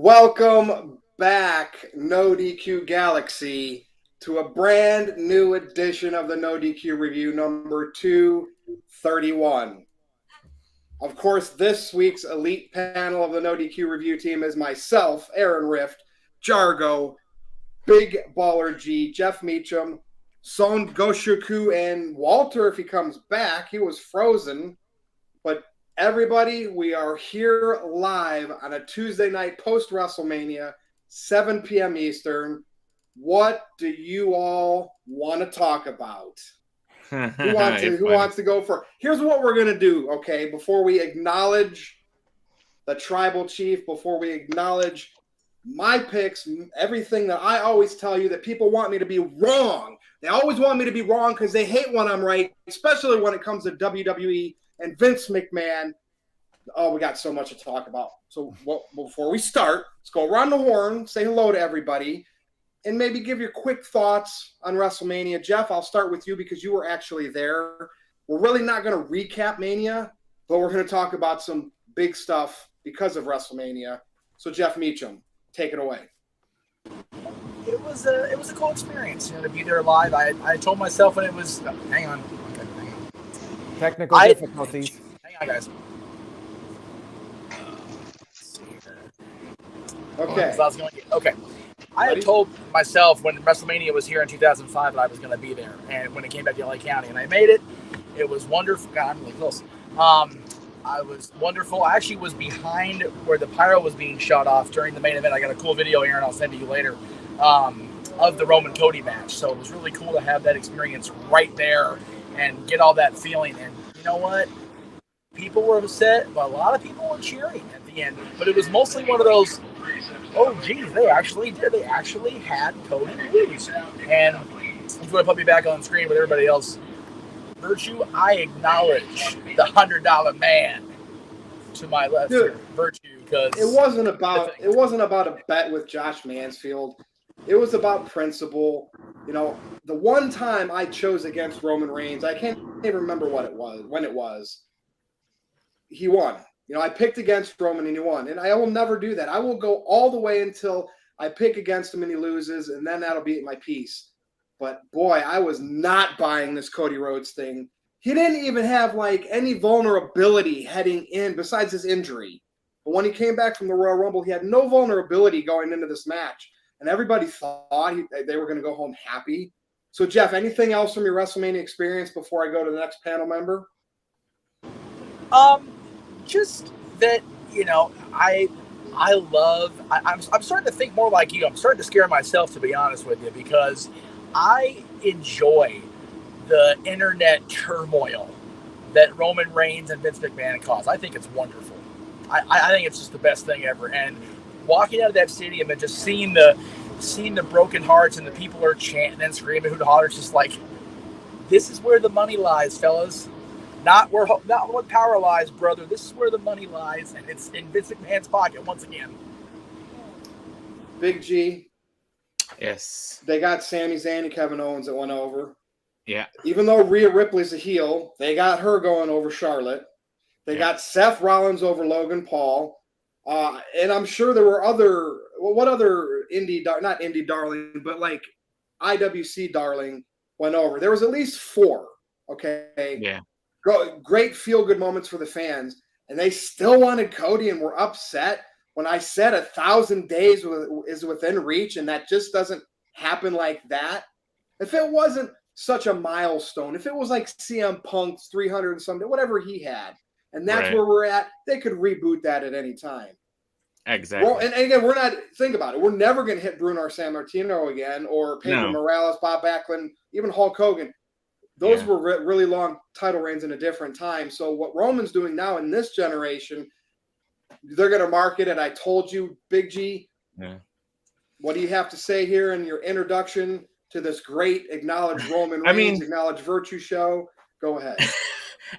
Welcome back, NoDQ Galaxy, to a brand new edition of the NoDQ Review number 231. Of course, this week's elite panel of the NoDQ Review team is myself, Aaron Rift, Jargo, Big Baller G, Jeff Meacham, Son Goshoku, and Walter if he comes back. He was frozen, but everybody, we are here live on a Tuesday night post-WrestleMania, 7 p.m. Eastern. What do you all want to talk about? Who wants to go for? Here's what we're going to do, okay? Before we acknowledge the tribal chief, before we acknowledge my picks, everything that I always tell you that people want me to be wrong. They always want me to be wrong because they hate when I'm right, especially when it comes to WWE and Vince McMahon. Oh, we got so much to talk about. So before we start, let's go around the horn, say hello to everybody, and maybe give your quick thoughts on WrestleMania. Jeff, I'll start with you because you were actually there. We're really not going to recap Mania, but we're going to talk about some big stuff because of WrestleMania. So, Jeff Meacham, take it away. It was a cool experience, to be there live. I told myself when it was. Hang on. Technical difficulties. Hang on, guys. Okay. Okay. I had told myself when WrestleMania was here in 2005 that I was going to be there, and when it came back to LA County, and I made it. It was wonderful. God, I'm really close. I was wonderful. I actually was behind where the pyro was being shot off during the main event. I got a cool video, Aaron, I'll send to you later, of the Roman Cody match. So it was really cool to have that experience right there and get all that feeling. And you know what? People were upset, but a lot of people were cheering at the end. But it was mostly one of those, oh, geez, they actually did. They actually had Cody lose. And if you want to put me back on screen with everybody else, Virtue, I acknowledge the $100 man to my left. Dude, Virtue, because it wasn't about a bet with Josh Mansfield. It was about principle. You know, the one time I chose against Roman Reigns, I can't even remember when it was. He won. You know, I picked against Roman and he won. And I will never do that. I will go all the way until I pick against him and he loses, and then that'll be my piece. But boy, I was not buying this Cody Rhodes thing. He didn't even have like any vulnerability heading in besides his injury. But when he came back from the Royal Rumble, he had no vulnerability going into this match. And everybody thought they were going to go home happy. So, Jeff, anything else from your WrestleMania experience before I go to the next panel member? Just that, you know, I'm starting to think more like you. I'm starting to scare myself, to be honest with you, because I enjoy the internet turmoil that Roman Reigns and Vince McMahon cause. I think it's wonderful. I think it's just the best thing ever. And walking out of that stadium and just seeing the broken hearts and the people are chanting and screaming, who hollers, just like, this is where the money lies, fellas. Not what power lies, brother. This is where the money lies, and it's in Vince McMahon's pocket once again. Big G. Yes. They got Sami Zayn and Kevin Owens that went over. Yeah. Even though Rhea Ripley's a heel, they got her going over Charlotte. They got Seth Rollins over Logan Paul. And I'm sure there were what other not indie darling, but like IWC darling went over. There was at least 4. Okay. Yeah. Great feel-good moments for the fans. And they still wanted Cody and were upset when I said 1,000 days is within reach, and that just doesn't happen like that. If it wasn't such a milestone, if it was like CM Punk's 300 and something, whatever he had, and that's where we're at, they could reboot that at any time. Exactly. Well, and again, think about it. We're never going to hit Bruno or Sammartino again, or Pedro Morales, Bob Backlund, even Hulk Hogan. Those were really long title reigns in a different time. So what Roman's doing now in this generation, they're going to market it. I told you, Big G. Yeah. What do you have to say here in your introduction to this great acknowledged Roman Reigns, acknowledged Virtue show? Go ahead.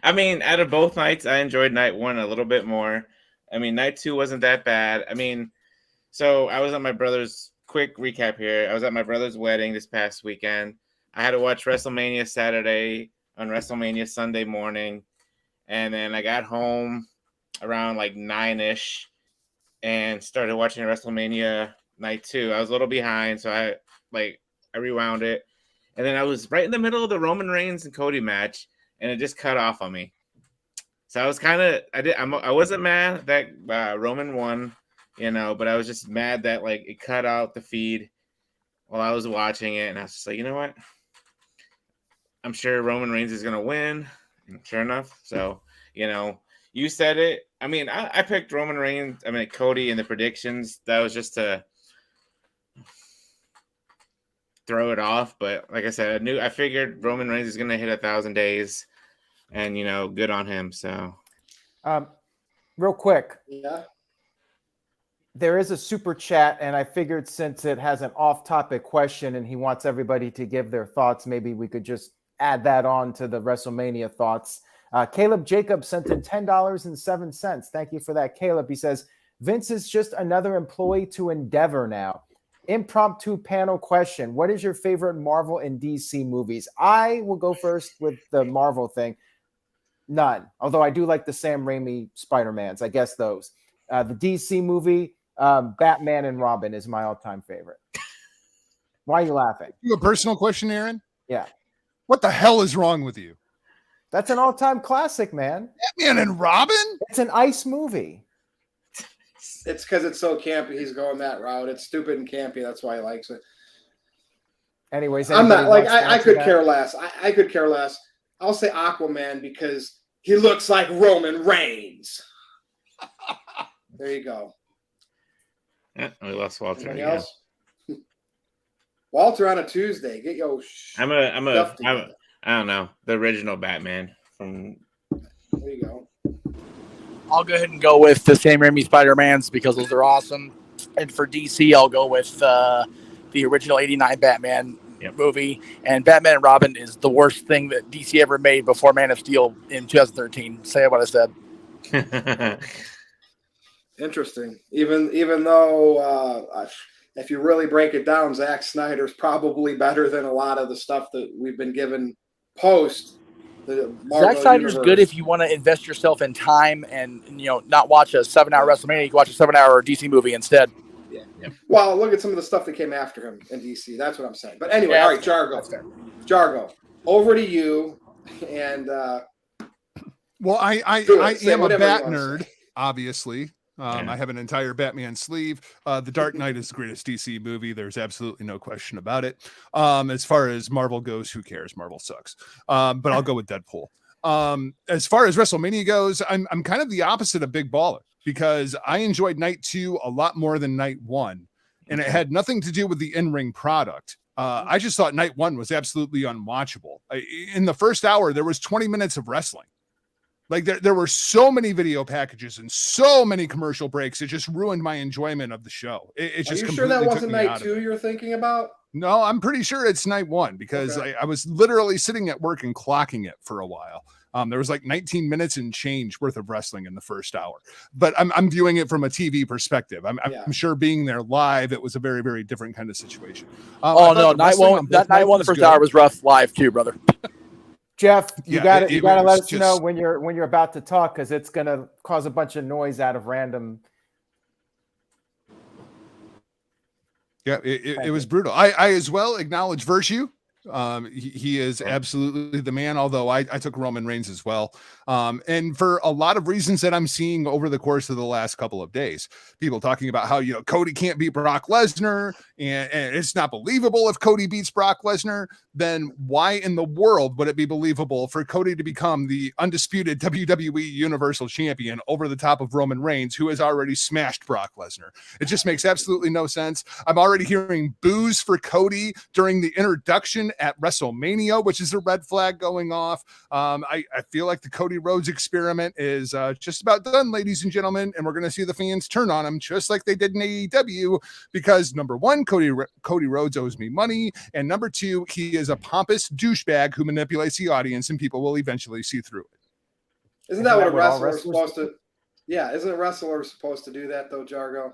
I mean, out of both nights, I enjoyed night 1 a little bit more. I mean, night 2 wasn't that bad. I mean, so I was at my brother's, quick recap here. I was at my brother's wedding this past weekend. I had to watch WrestleMania Saturday on WrestleMania Sunday morning. And then I got home around like 9-ish. and started watching WrestleMania night 2. I was a little behind, so I rewound it, and then I was right in the middle of the Roman Reigns and Cody match, and it just cut off on me. So I was I wasn't mad that Roman won, but I was just mad that it cut out the feed while I was watching it, and I was just like, you know what? I'm sure Roman Reigns is gonna win, and sure enough. So you said it. I mean, I picked Roman Reigns. I mean, Cody in the predictions. That was just to throw it off. But like I said, I figured Roman Reigns is gonna hit 1,000 days, and good on him. So, real quick, Yeah. there is a super chat, and I figured since it has an off-topic question and he wants everybody to give their thoughts, maybe we could just add that on to the WrestleMania thoughts. Caleb Jacob sent in $10.07. Thank you for that, Caleb. He says, Vince is just another employee to Endeavor now. Impromptu panel question. What is your favorite Marvel and DC movies? I will go first with the Marvel thing. None. Although I do like the Sam Raimi Spider-Mans. I guess those. The DC movie, Batman and Robin is my all-time favorite. Why are you laughing? You a personal question, Aaron? Yeah. What the hell is wrong with you? That's an all-time classic, man. Batman and Robin? It's an ice movie. It's because it's so campy. He's going that route. It's stupid and campy. That's why he likes it. Anyways, I'm not anybody like wants to I answer could that? care less. I could care less. I'll say Aquaman because he looks like Roman Reigns. There you go. Yeah, we lost Walter. Anything Again. else? Walter on a Tuesday. Get your I don't know, the original Batman from. There you go. I'll go ahead and go with the Sam Raimi Spider-Mans because those are awesome. And for DC, I'll go with the original '89 Batman movie. And Batman and Robin is the worst thing that DC ever made before Man of Steel in 2013. Say what I said. Interesting. Even though if you really break it down, Zack Snyder's probably better than a lot of the stuff that we've been given post the Marvel Zack Snyder's universe. good if you want to invest yourself in time and not watch a 7-hour WrestleMania. You can watch a 7-hour DC movie instead. Yeah. Well, look at some of the stuff that came after him in DC. That's what I'm saying. But anyway, all right, Jargo, over to you. And well, I am a Bat nerd, obviously. I have an entire Batman sleeve. The Dark Knight is the greatest DC movie. There's absolutely no question about it. As far as Marvel goes, who cares? Marvel sucks. But I'll go with Deadpool. As far as WrestleMania goes, I'm kind of the opposite of Big Baller because I enjoyed night 2 a lot more than night 1. And it had nothing to do with the in-ring product. I just thought night 1 was absolutely unwatchable. In the first hour, there was 20 minutes of wrestling. Like there were so many video packages and so many commercial breaks. It just ruined my enjoyment of the show. It just Are you sure that wasn't night 2 you're thinking about? No, I'm pretty sure it's night 1 because I was literally sitting at work and clocking it for a while. There was like 19 minutes and change worth of wrestling in the first hour, but I'm viewing it from a TV perspective. I'm sure being there live, it was a very, very different kind of situation. Night one, the first hour was rough live too, brother. Jeff, you gotta let us know when you're about to talk because it's gonna cause a bunch of noise out of random. Yeah, it was brutal. I as well acknowledge Virtue. He is absolutely the man, although I took Roman Reigns as well. And for a lot of reasons that I'm seeing over the course of the last couple of days, people talking about how, Cody can't beat Brock Lesnar and it's not believable if Cody beats Brock Lesnar, then why in the world would it be believable for Cody to become the undisputed WWE Universal Champion over the top of Roman Reigns, who has already smashed Brock Lesnar? It just makes absolutely no sense. I'm already hearing boos for Cody during the introduction at WrestleMania, which is a red flag going off. I feel like the Cody Rhodes experiment is just about done, ladies and gentlemen, and we're going to see the fans turn on him just like they did in AEW because number one, Cody Rhodes owes me money, and number two, he is a pompous douchebag who manipulates the audience, and people will eventually see through it. Isn't that what a wrestler is supposed to? Yeah, isn't a wrestler supposed to do that though, Jargo?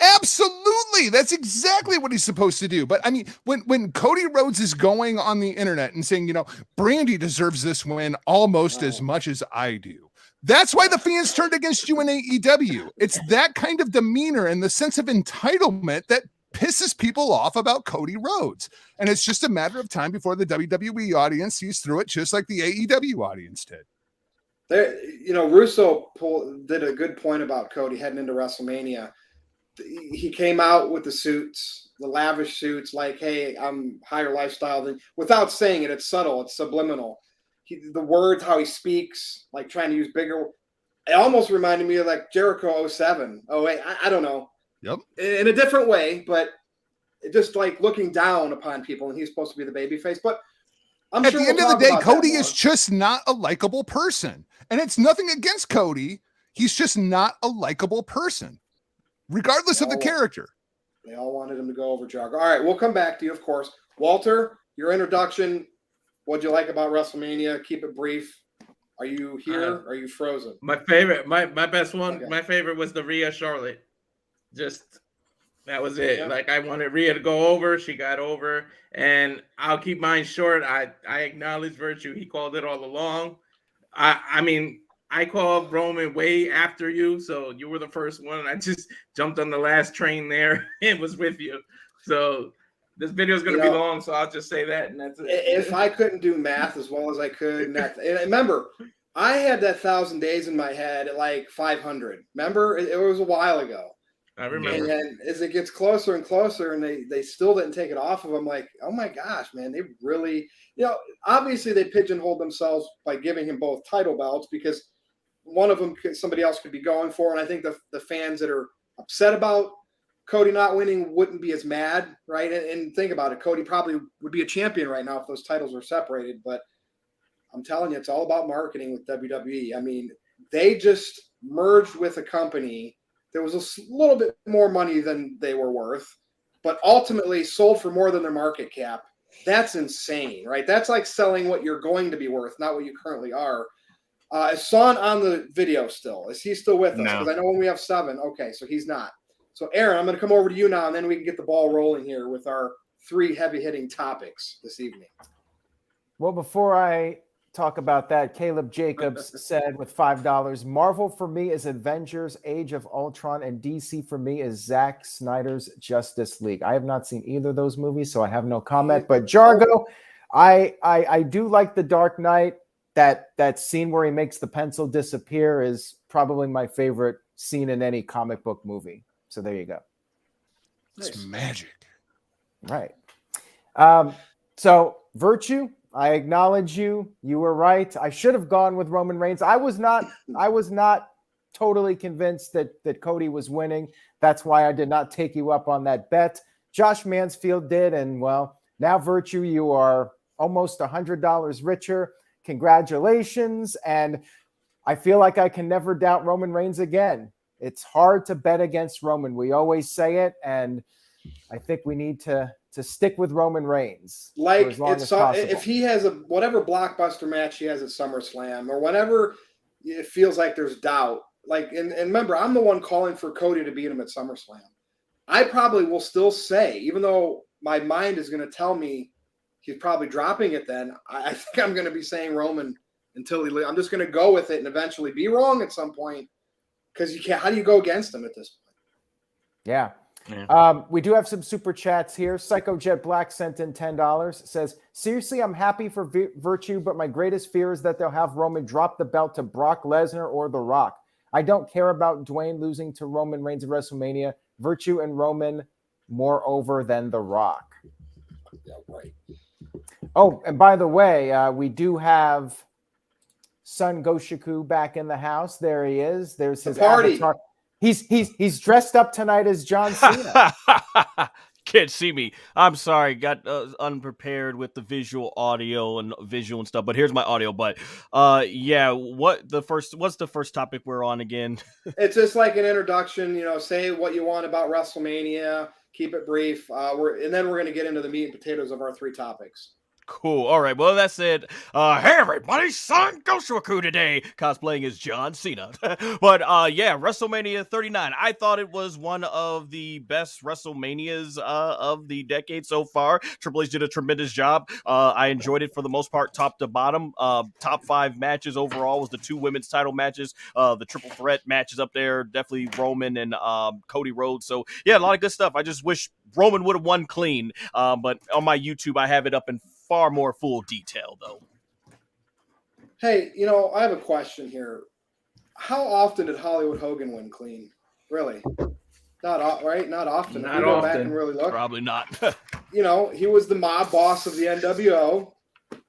Absolutely. That's exactly what he's supposed to do. But I mean, when Cody Rhodes is going on the internet and saying, Brandy deserves this win almost as much as I do. That's why the fans turned against you in AEW. It's that kind of demeanor and the sense of entitlement that pisses people off about Cody Rhodes. And it's just a matter of time before the WWE audience sees through it, just like the AEW audience did. There, Russo did a good point about Cody heading into WrestleMania. He came out with the suits, the lavish suits, like, hey, I'm higher lifestyle than, without saying it. It's subtle. It's subliminal. The words, how he speaks, like trying to use bigger. It almost reminded me of like Jericho 07. Oh, wait, I don't know. Yep. In a different way, but just like looking down upon people, and he's supposed to be the babyface. But I'm at sure the end of the day, Cody is just not a likable person. And it's nothing against Cody. He's just not a likable person, regardless of the character. They all wanted him to go over Jericho. All right, we'll come back to you, of course. Walter, your introduction. What'd you like about WrestleMania? Keep it brief. Are you here? Are you frozen? My favorite, my best one, okay. My favorite was the Rhea Charlotte. Just that was it. Yeah. Like I wanted Rhea to go over. She got over, and I'll keep mine short. I acknowledge Virtue. He called it all along. I mean, I called Roman way after you, so you were the first one. I just jumped on the last train there and was with you. So this video is going to be long, so I'll just say that, and that's it. If I couldn't do math as well as I could, and remember, I had that 1,000 days in my head at like 500. Remember, it was a while ago. I remember. And as it gets closer and closer, and they still didn't take it off of them, like, oh my gosh, man, they really, obviously they pigeonholed themselves by giving him both title belts because one of them somebody else could be going for, and I think the fans that are upset about Cody not winning wouldn't be as mad, right? And think about it, Cody probably would be a champion right now if those titles were separated, but I'm telling you, it's all about marketing with WWE. I mean, they just merged with a company that was a little bit more money than they were worth, but ultimately sold for more than their market cap. That's insane, right? That's like selling what you're going to be worth, not what you currently are. Is Son on the video still? Is he still with us? Because I know when we have 7. Okay, so he's not. So, Aaron, I'm going to come over to you now, and then we can get the ball rolling here with our 3 heavy-hitting topics this evening. Well, before I talk about that, Caleb Jacobs said with $5, Marvel for me is Avengers Age of Ultron, and DC for me is Zack Snyder's Justice League. I have not seen either of those movies, so I have no comment. But Jargo, I do like The Dark Knight. That scene where he makes the pencil disappear is probably my favorite scene in any comic book movie. So there you go. It's magic. Right. So Virtue, I acknowledge you. You were right. I should have gone with Roman Reigns. I was not totally convinced that Cody was winning. That's why I did not take you up on that bet. Josh Mansfield did. And well, now Virtue, you are almost $100 richer. Congratulations. And I feel like I can never doubt Roman Reigns again. It's hard to bet against Roman. We always say it. And I think we need to stick with Roman Reigns. Like as long as possible. If he has whatever blockbuster match he has at SummerSlam or whenever it feels like there's doubt, like, and remember, I'm the one calling for Cody to beat him at SummerSlam. I probably will still say, even though my mind is going to tell me he's probably dropping it then, I think I'm going to be saying Roman until I'm just going to go with it and eventually be wrong at some point because you can't. How do you go against him at this point? Yeah. We do have some super chats here. Psycho Jet Black sent in $10. Says, seriously, I'm happy for Virtue, but my greatest fear is that they'll have Roman drop the belt to Brock Lesnar or The Rock. I don't care about Dwayne losing to Roman Reigns at WrestleMania. Virtue and Roman more over than The Rock. Yeah, right. Oh, and by the way, we do have Sun Goshiku back in the house. There he is. There's his party. Avatar. He's dressed up tonight as John Cena. Can't see me. I'm sorry. Got unprepared with the visual and stuff. But here's my audio. But yeah, what's the first topic we're on again? It's just like an introduction. Say what you want about WrestleMania. Keep it brief. And then we're going to get into the meat and potatoes of our 3 topics. Cool. All right. Well, that's it. Hey, everybody. Son Goshoku today, cosplaying as John Cena. But yeah, WrestleMania 39. I thought it was one of the best WrestleManias of the decade so far. Triple H did a tremendous job. I enjoyed it for the most part, top to bottom. Top 5 matches overall was the 2 women's title matches. The triple threat matches up there, definitely Roman and Cody Rhodes. So yeah, a lot of good stuff. I just wish Roman would have won clean. But on my YouTube, I have it up in far more full detail, though. Hey, I have a question here. How often did Hollywood Hogan win clean? Really? Right? Not often. Not if we go often. back and really look. Probably not. He was the mob boss of the NWO,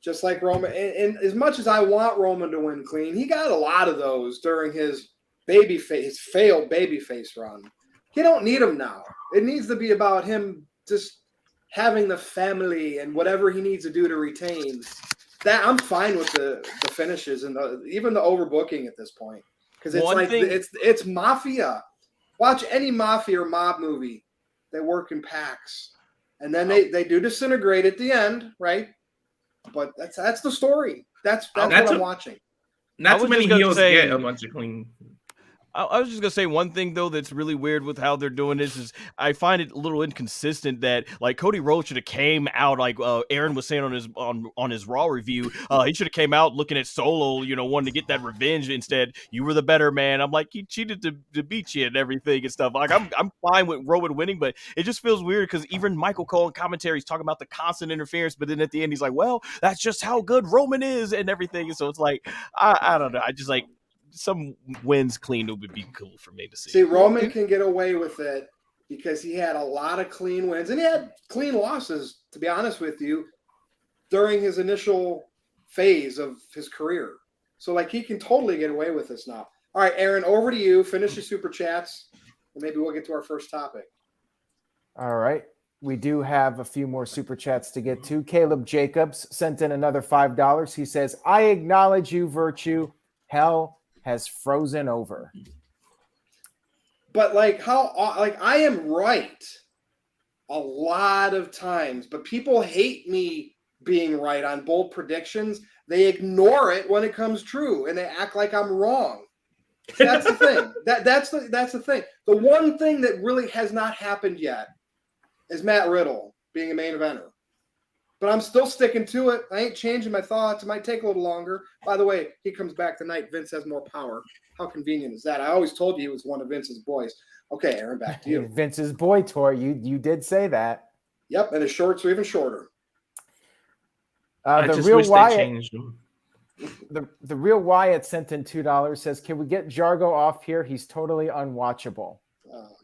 just like Roman. And as much as I want Roman to win clean, he got a lot of those during his failed babyface run. He don't need them now. It needs to be about him just having the family and whatever he needs to do to retain. That I'm fine with the finishes and even the overbooking at this point, because it's it's mafia. Watch any mafia or mob movie; they work in packs, and then they do disintegrate at the end, right? But that's the story. That's what I'm watching. Not too many heels get a bunch of clean. I was just gonna say one thing though that's really weird with how they're doing this is I find it a little inconsistent that like Cody Rhodes should have came out like Aaron was saying on his Raw review, he should have came out looking at Solo, wanting to get that revenge. Instead, you were the better man. I'm like, he cheated to beat you and everything and stuff. Like I'm fine with Roman winning, but it just feels weird because even Michael Cole in commentary is talking about the constant interference, but then at the end he's like, well, that's just how good Roman is and everything. And so it's like I don't know. I just like. Some wins clean would be cool for me to see. See, Roman can get away with it because he had a lot of clean wins and he had clean losses, to be honest with you, during his initial phase of his career. So, like, he can totally get away with this now. All right, Aaron, over to you. Finish your super chats, and maybe we'll get to our first topic. All right. We do have a few more super chats to get to. Caleb Jacobs sent in another $5. He says, I acknowledge you, Virtue. Hell has frozen over. But I am right a lot of times, but people hate me being right on bold predictions. They ignore it when it comes true and they act like I'm wrong. That's the thing. That's the thing. The one thing that really has not happened yet is Matt Riddle being a main eventer. But I'm still sticking to it. I ain't changing my thoughts. It might take a little longer. By the way, he comes back tonight. Vince has more power. How convenient is that? I always told you he was one of Vince's boys. Okay, Aaron, back to you. Vince's boy tour. You did say that. Yep, and his shorts are even shorter. I just wish they changed them. The real Wyatt sent in $2. Says, can we get Jargo off here? He's totally unwatchable. Oh, my God.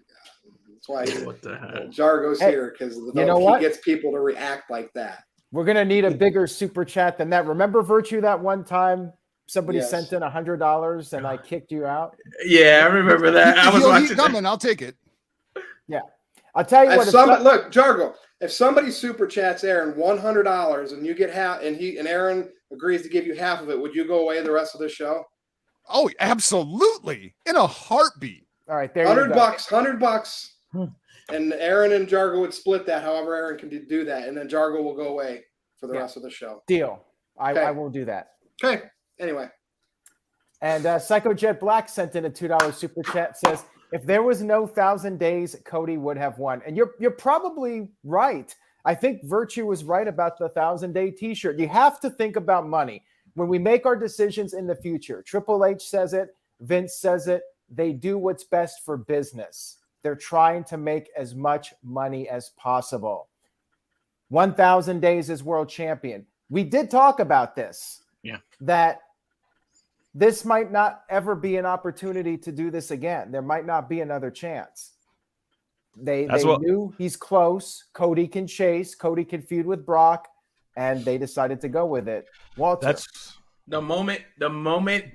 That's why What the heck? Jargo's here, because he gets people to react like that. We're going to need a bigger super chat than that. Remember, Virtue, that one time somebody sent in $100 and I kicked you out? Yeah, I remember that. I was watching coming. I'll take it. Yeah. I'll tell you what. Look, Jargo, if somebody super chats Aaron $100 and you get half, and Aaron agrees to give you half of it, would you go away the rest of the show? Oh, absolutely. In a heartbeat. All right, there $100, $100. And Aaron and Jargo would split that, however Aaron can do that, and then Jargo will go away for the rest of the show. Deal. I won't do that. Okay. Anyway. And Psycho Jet Black sent in a $2 super chat. Says, if there was no 1,000 days, Cody would have won. And you're probably right. I think Virtue was right about the 1,000-day T-shirt. You have to think about money when we make our decisions in the future. Triple H says it. Vince says it. They do what's best for business. They're trying to make as much money as possible. 1,000 days as world champion. We did talk about this. Yeah. That this might not ever be an opportunity to do this again. There might not be another chance. They knew he's close. Cody can chase. Cody can feud with Brock. And they decided to go with it. Walter. That's the moment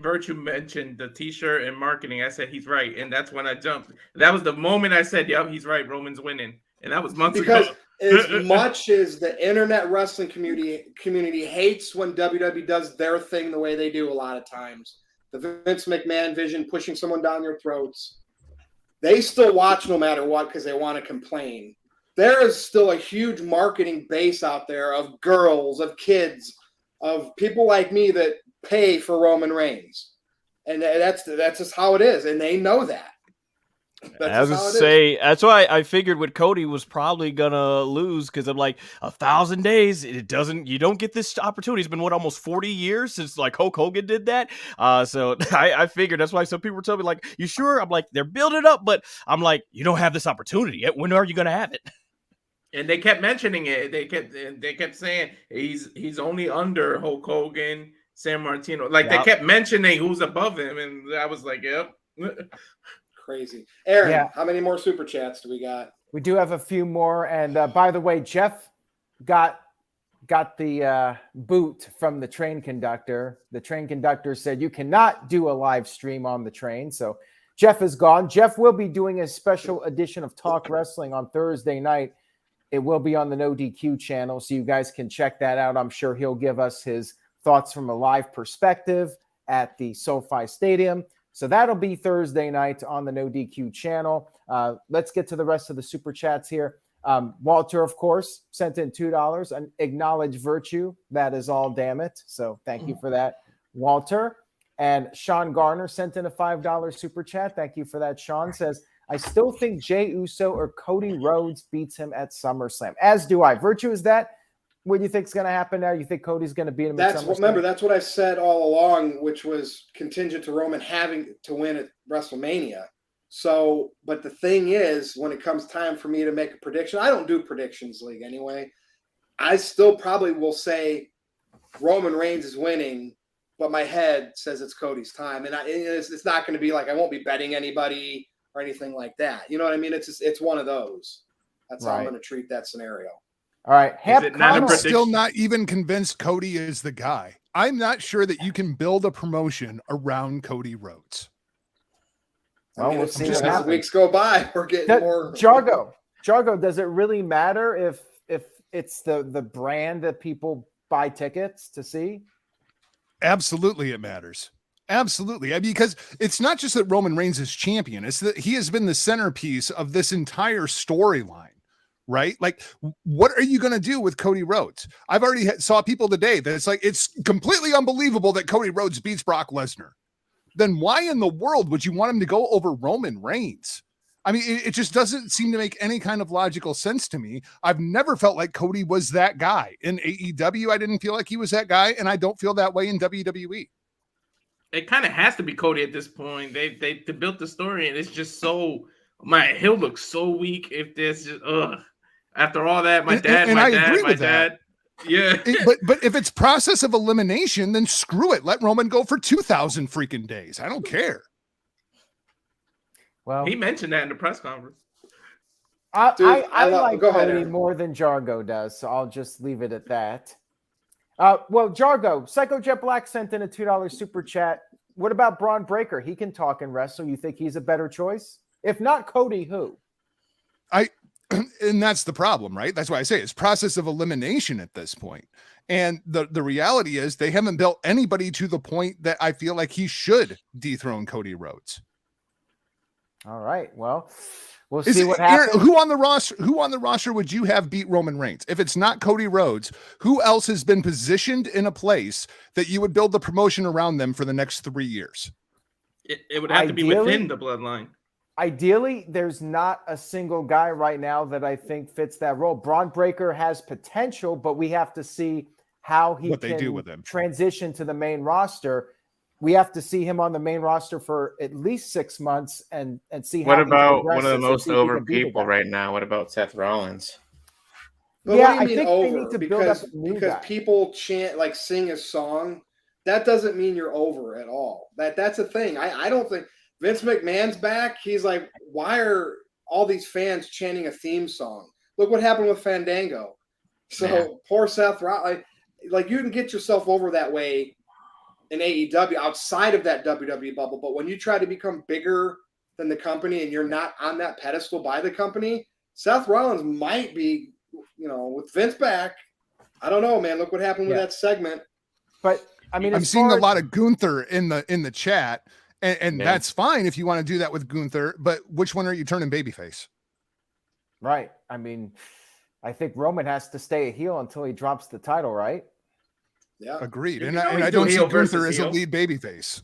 Virtue mentioned the T-shirt and marketing, I said he's right, and that's when I jumped. That was the moment I said, "Yep, he's right. Roman's winning," and that was months ago. Because as much as the internet wrestling community hates when WWE does their thing the way they do a lot of times, the Vince McMahon vision pushing someone down their throats, they still watch no matter what because they want to complain. there is still a huge marketing base out there of girls, of kids, of people like me that pay for Roman Reigns. And that's just how it is. And they know that. That's why I figured with Cody was probably gonna lose, because I'm like, 1,000 days, you don't get this opportunity. It's been almost 40 years since like Hulk Hogan did that. So I figured that's why some people were telling me like, you sure? I'm like, they're building it up, but I'm like, you don't have this opportunity yet. When are you gonna have it? And they kept mentioning it. They kept saying he's only under Hulk Hogan, San Martino. Like they kept mentioning who's above him, and I was like, yep. Crazy. Aaron, how many more super chats do we got? We do have a few more. And by the way, Jeff got the boot from the train conductor. The train conductor said you cannot do a live stream on the train. So Jeff is gone. Jeff will be doing a special edition of Talk Wrestling on Thursday night. It will be on the NoDQ channel, so you guys can check that out. I'm sure he'll give us his thoughts from a live perspective at the SoFi Stadium. So that'll be Thursday night on the NoDQ channel. Let's get to the rest of the super chats here. Walter, of course, sent in $2 and acknowledge virtue. That is all, damn it. So thank you for that, Walter. And Sean Garner sent in a $5 super chat. Thank you for that. Sean says, I still think Jey Uso or Cody Rhodes beats him at SummerSlam. As do I. Virtue, is that what you think is going to happen now? You think Cody's going to beat him at SummerSlam? Remember, that's what I said all along, which was contingent to Roman having to win at WrestleMania. So, but the thing is, when it comes time for me to make a prediction, I don't do predictions league anyway. I still probably will say Roman Reigns is winning, but my head says it's Cody's time. And it's not going to be like, I won't be betting anybody or anything like that. You know what I mean? It's one of those. That's how I'm going to treat that scenario. All right. I'm still not even convinced Cody is the guy. I'm not sure that you can build a promotion around Cody Rhodes. Well, we'll see as weeks go by. We're getting more. Jargo, does it really matter if it's the brand that people buy tickets to see? Absolutely, it matters. Absolutely. I mean, because it's not just that Roman Reigns is champion. It's that he has been the centerpiece of this entire storyline. Right? Like, what are you going to do with Cody Rhodes? I've already saw people today that it's completely unbelievable that Cody Rhodes beats Brock Lesnar. Then why in the world would you want him to go over Roman Reigns? I mean, it just doesn't seem to make any kind of logical sense to me. I've never felt like Cody was that guy. In AEW, I didn't feel like he was that guy, and I don't feel that way in WWE. It kind of has to be Cody at this point. They built the story, and it's just so, he'll look so weak if there's just after all that, my dad. Yeah. But if it's process of elimination, then screw it. Let Roman go for 2,000 freaking days. I don't care. Well, he mentioned that in the press conference. I like Cody more than Jargo does, so I'll just leave it at that. Well, Jargo, Psycho Jet Black sent in a $2 super chat. What about Braun Breaker? He can talk and wrestle. You think he's a better choice? If not Cody, who? And that's the problem, right? That's why I say it's process of elimination at this point. And the reality is they haven't built anybody to the point that I feel like he should dethrone Cody Rhodes. All right. Well, we'll see what happens. Aaron, who on the roster would you have beat Roman Reigns? If it's not Cody Rhodes, who else has been positioned in a place that you would build the promotion around them for the next 3 years? It would have to be within the bloodline. Ideally, there's not a single guy right now that I think fits that role. Braun Breaker has potential, but we have to see how he can do with him. Transition to the main roster. We have to see him on the main roster for at least 6 months and see how. What about one of the most over people right now? What about Seth Rollins? But yeah, I think they need to build up a new guy. People chant, like sing a song. That doesn't mean you're over at all. That's a thing. I don't think Vince McMahon's back. He's like, why are all these fans chanting a theme song? Look what happened with Fandango. So poor Seth Rollins. Like you can get yourself over that way in AEW outside of that WWE bubble. But when you try to become bigger than the company and you're not on that pedestal by the company, Seth Rollins might be, with Vince back. I don't know, man. Look what happened with that segment. But I mean, I'm seeing a lot of Gunther in the chat, and that's fine if you want to do that with Gunther. But which one are you turning babyface? Right. I mean, I think Roman has to stay a heel until he drops the title, right? Yeah. Agreed. You And can always I do don't see heel Gunther versus as a heel. lead babyface.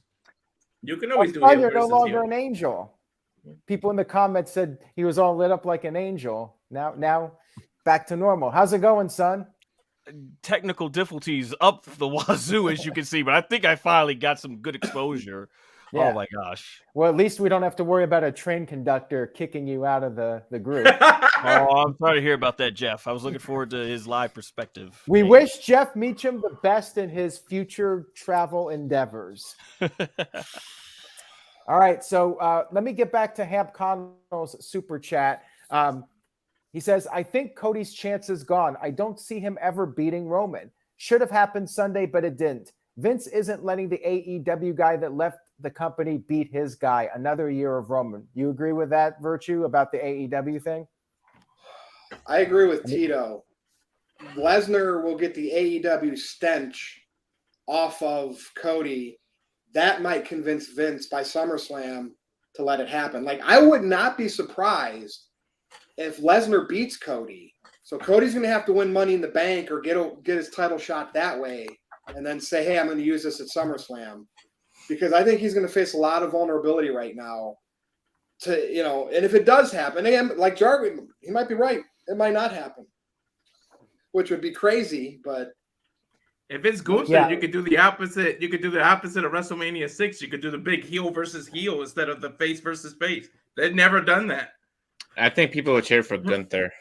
You can always do Son, heel you're no versus longer heel. an angel. People in the comments said he was all lit up like an angel. Now back to normal. How's it going, son? Technical difficulties up the wazoo, as you can see, but I think I finally got some good exposure. Yeah. Oh my gosh. Well, at least we don't have to worry about a train conductor kicking you out of the group. Oh, I'm sorry to hear about that, Jeff. I was looking forward to his live perspective. We Dang. wish Jeff Meacham the best in his future travel endeavors. All right, so let me get back to Hamp Connell's super chat. He says, I think Cody's chance is gone. I don't see him ever beating Roman. Should have happened Sunday, but it didn't. Vince isn't letting the AEW guy that left the company beat his guy. Another year of Roman. You agree with that, Virtue, about the AEW thing? I agree with Tito. Lesnar will get the AEW stench off of Cody. That might convince Vince by SummerSlam to let it happen. Like, I would not be surprised if Lesnar beats Cody. So Cody's going to have to win Money in the Bank or get his title shot that way and then say, hey, I'm going to use this at SummerSlam. Because I think he's going to face a lot of vulnerability right now. And if it does happen, again, like Jargon, he might be right. It might not happen, which would be crazy, but if it's Gunther, you could do the opposite. You could do the opposite of WrestleMania 6. You could do the big heel versus heel instead of the face versus face. They've never done that. I think people would cheer for Gunther.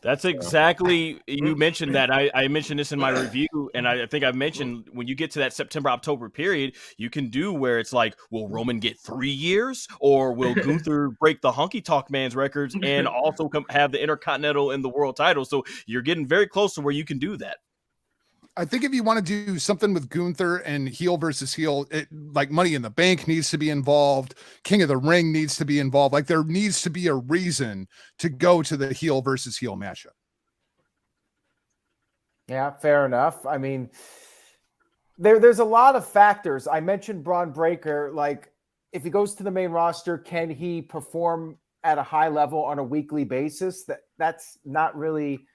That's exactly, you mentioned that. I mentioned this in my review, and I think I mentioned when you get to that September-October period, you can do where it's like, will Roman get 3 years? Or will Gunther break the Honky Tonk Man's records and also have the Intercontinental and the World title? So you're getting very close to where you can do that. I think if you want to do something with Gunther and heel versus heel, like Money in the Bank needs to be involved. King of the Ring needs to be involved. Like there needs to be a reason to go to the heel versus heel matchup. Yeah, fair enough. I mean, there's a lot of factors. I mentioned Braun Breaker. Like if he goes to the main roster, can he perform at a high level on a weekly basis? That's not really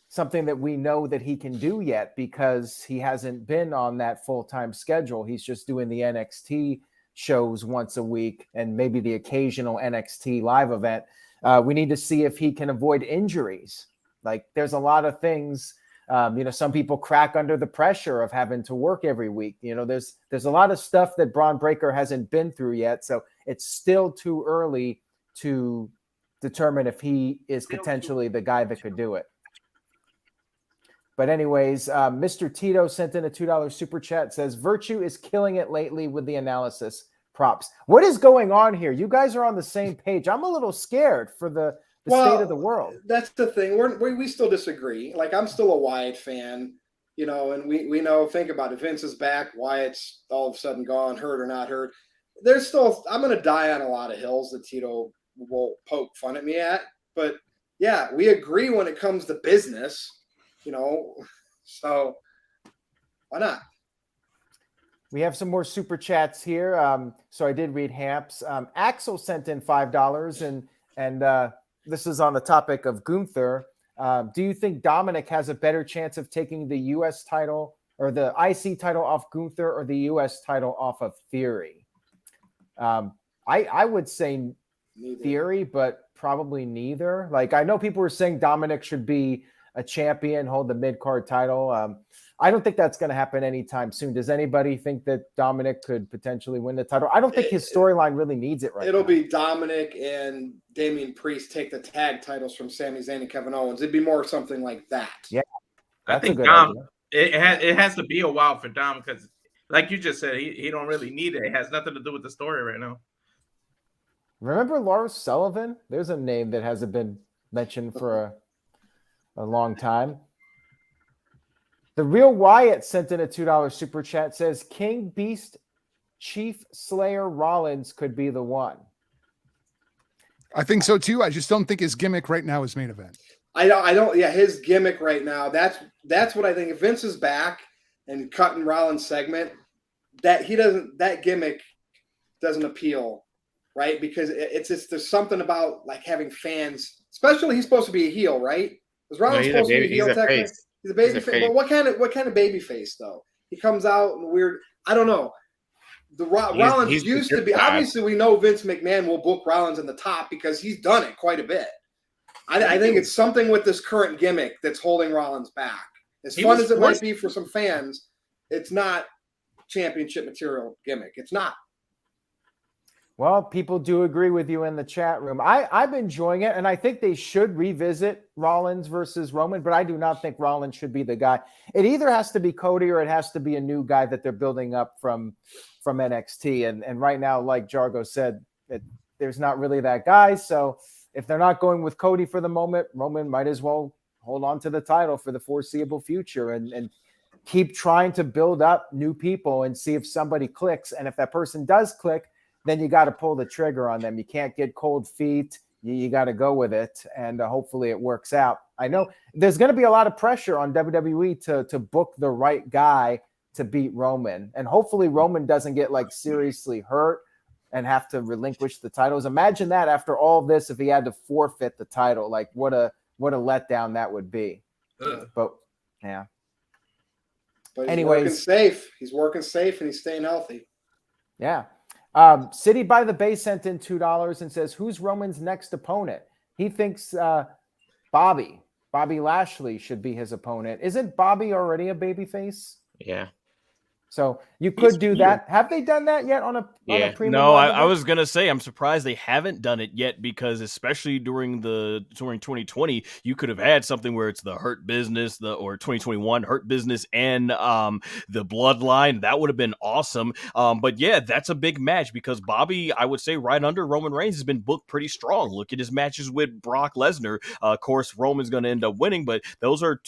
something that we know that he can do yet because he hasn't been on that full-time schedule. He's just doing the NXT shows once a week and maybe the occasional NXT live event. We need to see if he can avoid injuries. Like there's a lot of things, some people crack under the pressure of having to work every week. There's a lot of stuff that Braun Breaker hasn't been through yet. So it's still too early to determine if he is potentially the guy that could do it. But anyways, Mr. Tito sent in a $2 super chat, says, Virtue is killing it lately with the analysis. Props. What is going on here? You guys are on the same page. I'm a little scared for the state of the world. That's the thing. We still disagree. Like, I'm still a Wyatt fan, and we know, think about it. Vince is back. Wyatt's all of a sudden gone, hurt or not hurt. I'm going to die on a lot of hills that Tito will poke fun at me at. But, yeah, we agree when it comes to business. So why not? We have some more super chats here. So I did read Hamp's. Axel sent in $5, and this is on the topic of Gunther. Do you think Dominic has a better chance of taking the U.S. title or the IC title off Gunther or the U.S. title off of Theory? I would say neither. Theory, but probably neither. Like I know people were saying Dominic should be a champion, hold the mid-card title. I don't think that's going to happen anytime soon. Does anybody think that Dominic could potentially win the title? I don't think his storyline really needs it right now. It'll be Dominic and Damian Priest take the tag titles from Sami Zayn and Kevin Owens. It'd be more something like that. Yeah, I think Dom. It has to be a while for Dom because, like you just said, he don't really need it. It has nothing to do with the story right now. Remember Lars Sullivan? There's a name that hasn't been mentioned for a long time. The Real Wyatt sent in a $2 super chat, says King Beast Chief Slayer Rollins could be the one. I think so too. I just don't think his gimmick right now is main event. I don't. Yeah, his gimmick right now. That's what I think. If Vince is back and cutting Rollins' segment, that gimmick doesn't appeal right? Because it's just there's something about like having fans, especially he's supposed to be a heel, right? Was Rollins supposed to be a heel technically? Face. He's a baby face. But what kind of baby face though? He comes out in weird. I don't know. Rollins used to be. Obviously, we know Vince McMahon will book Rollins in the top because he's done it quite a bit. I think it's something with this current gimmick that's holding Rollins back. As fun as it might be for some fans, it's not championship material gimmick. It's not. Well, people do agree with you in the chat room. I'm enjoying it, and I think they should revisit Rollins versus Roman, but I do not think Rollins should be the guy. It either has to be Cody or it has to be a new guy that they're building up from NXT. And right now, like Jargo said, there's not really that guy. So if they're not going with Cody for the moment, Roman might as well hold on to the title for the foreseeable future and keep trying to build up new people and see if somebody clicks. And if that person does click, then you got to pull the trigger on them. You can't get cold feet. You got to go with it, and hopefully it works out. I know there's going to be a lot of pressure on WWE to book the right guy to beat Roman, and hopefully Roman doesn't get like seriously hurt and have to relinquish the titles. Imagine that after all this, if he had to forfeit the title, like what a letdown that would be. But yeah. But anyways, he's working safe and he's staying healthy. Yeah. City by the Bay sent in $2 and says, who's Roman's next opponent? He thinks Bobby Lashley should be his opponent. Isn't Bobby already a babyface? Yeah. So you could do that. Have they done that yet on a premium? No, I was gonna say I'm surprised they haven't done it yet, because especially during 2020, you could have had something where it's the Hurt Business, or 2021 Hurt Business and the Bloodline. That would have been awesome. But yeah, that's a big match because Bobby, I would say, right under Roman Reigns, has been booked pretty strong. Look at his matches with Brock Lesnar. Of course, Roman's going to end up winning, but those are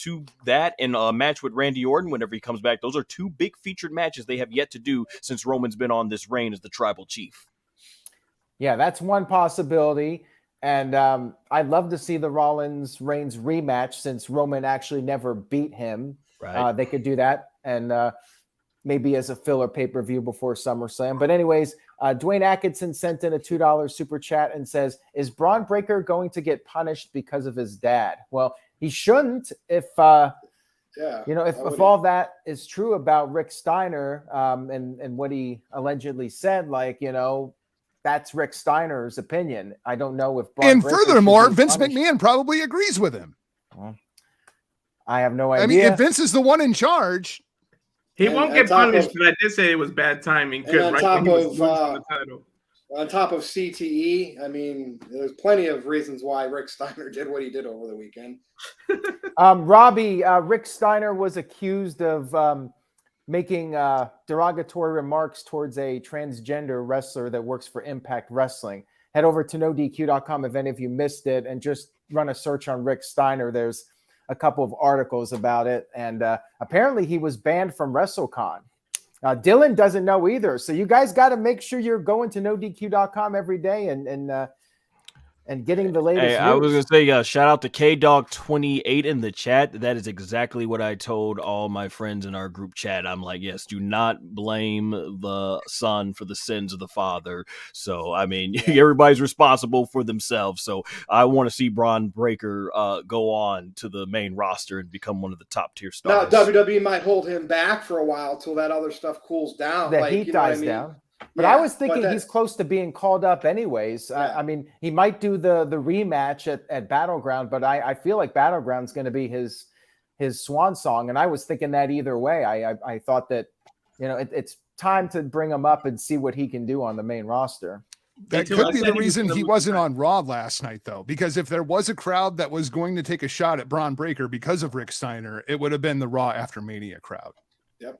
that and a match with Randy Orton whenever he comes back. Those are two big featured matches they have yet to do since Roman's been on this reign as the tribal chief. Yeah, that's one possibility. And I'd love to see the Rollins Reigns rematch since Roman actually never beat him. Right. They could do that. And maybe as a filler pay-per-view before SummerSlam. But anyways, Dwayne Atkinson sent in a $2 super chat and says, is Braun Breaker going to get punished because of his dad? Well, he shouldn't if if all that is true about Rick Steiner and what he allegedly said, that's Rick Steiner's opinion. I don't know if Braun Breaker furthermore, Vince McMahon probably agrees with him. Well, I have no idea. I mean, if Vince is the one in charge, he won't get punished. But I did say it was bad timing because on top of CTE, I mean, there's plenty of reasons why Rick Steiner did what he did over the weekend. Robbie, Rick Steiner was accused of making derogatory remarks towards a transgender wrestler that works for Impact Wrestling. Head over to NoDQ.com if any of you missed it and just run a search on Rick Steiner. There's a couple of articles about it. And apparently he was banned from WrestleCon. Dylan doesn't know either. So you guys got to make sure you're going to NoDQ.com every day and getting the latest news. I was going to say, shout out to KDog28 in the chat. That is exactly what I told all my friends in our group chat. I'm like, yes, do not blame the son for the sins of the father. So, I mean, everybody's responsible for themselves. So I want to see Braun Breaker go on to the main roster and become one of the top tier stars. Now, WWE might hold him back for a while till that other stuff cools down. The heat dies down. But I was thinking he's close to being called up anyways. I mean, he might do the rematch at Battleground, but I feel like Battleground's going to be his swan song. And I was thinking that either way. I thought that, it's time to bring him up and see what he can do on the main roster. That could be the reason he wasn't on Raw last night, though, because if there was a crowd that was going to take a shot at Braun Breaker because of Rick Steiner, it would have been the Raw After Mania crowd. Yep.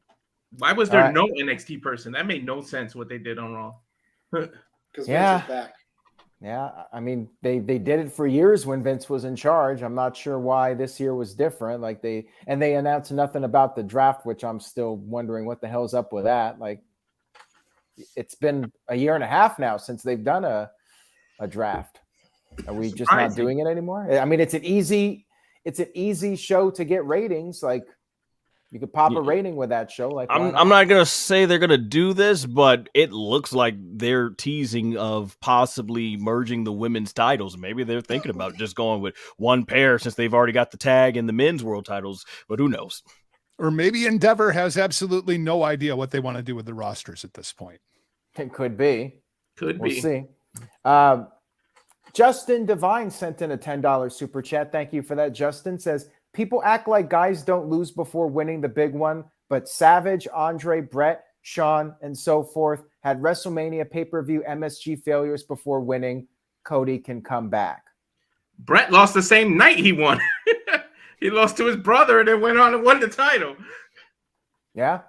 Why was there no NXT person? That made no sense what they did on Raw. Because Vince is back. Yeah, I mean, they did it for years when Vince was in charge. I'm not sure why this year was different. They announced nothing about the draft, which I'm still wondering what the hell's up with that. It's been a year and a half now since they've done a draft. Are we just not doing it anymore? I mean, it's an easy show to get ratings. You could pop a rating with that show. Like, I'm not gonna say they're gonna do this, but it looks like they're teasing of possibly merging the women's titles. Maybe they're thinking about just going with one pair since they've already got the tag and the men's world titles. But who knows? Or maybe Endeavor has absolutely no idea what they want to do with the rosters at this point. It could be. We'll see. Justin Devine sent in a $10 super chat. Thank you for that. Justin says, people act like guys don't lose before winning the big one, but Savage, Andre, Brett, Sean, and so forth had WrestleMania pay-per-view MSG failures before winning. Cody can come back. Brett lost the same night he won. He lost to his brother and then went on and won the title. Yeah.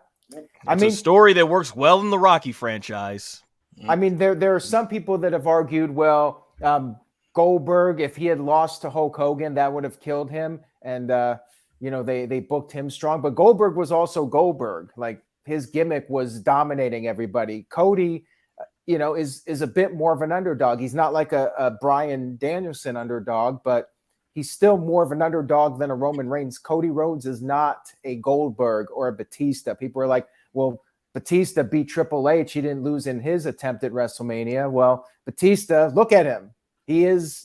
It's a story that works well in the Rocky franchise. I mean, there are some people that have argued, well, Goldberg, if he had lost to Hulk Hogan, that would have killed him. And, they booked him strong. But Goldberg was also Goldberg. Like, his gimmick was dominating everybody. Cody, is a bit more of an underdog. He's not like a Bryan Danielson underdog, but he's still more of an underdog than a Roman Reigns. Cody Rhodes is not a Goldberg or a Batista. People are like, well, Batista beat Triple H. He didn't lose in his attempt at WrestleMania. Well, Batista, look at him.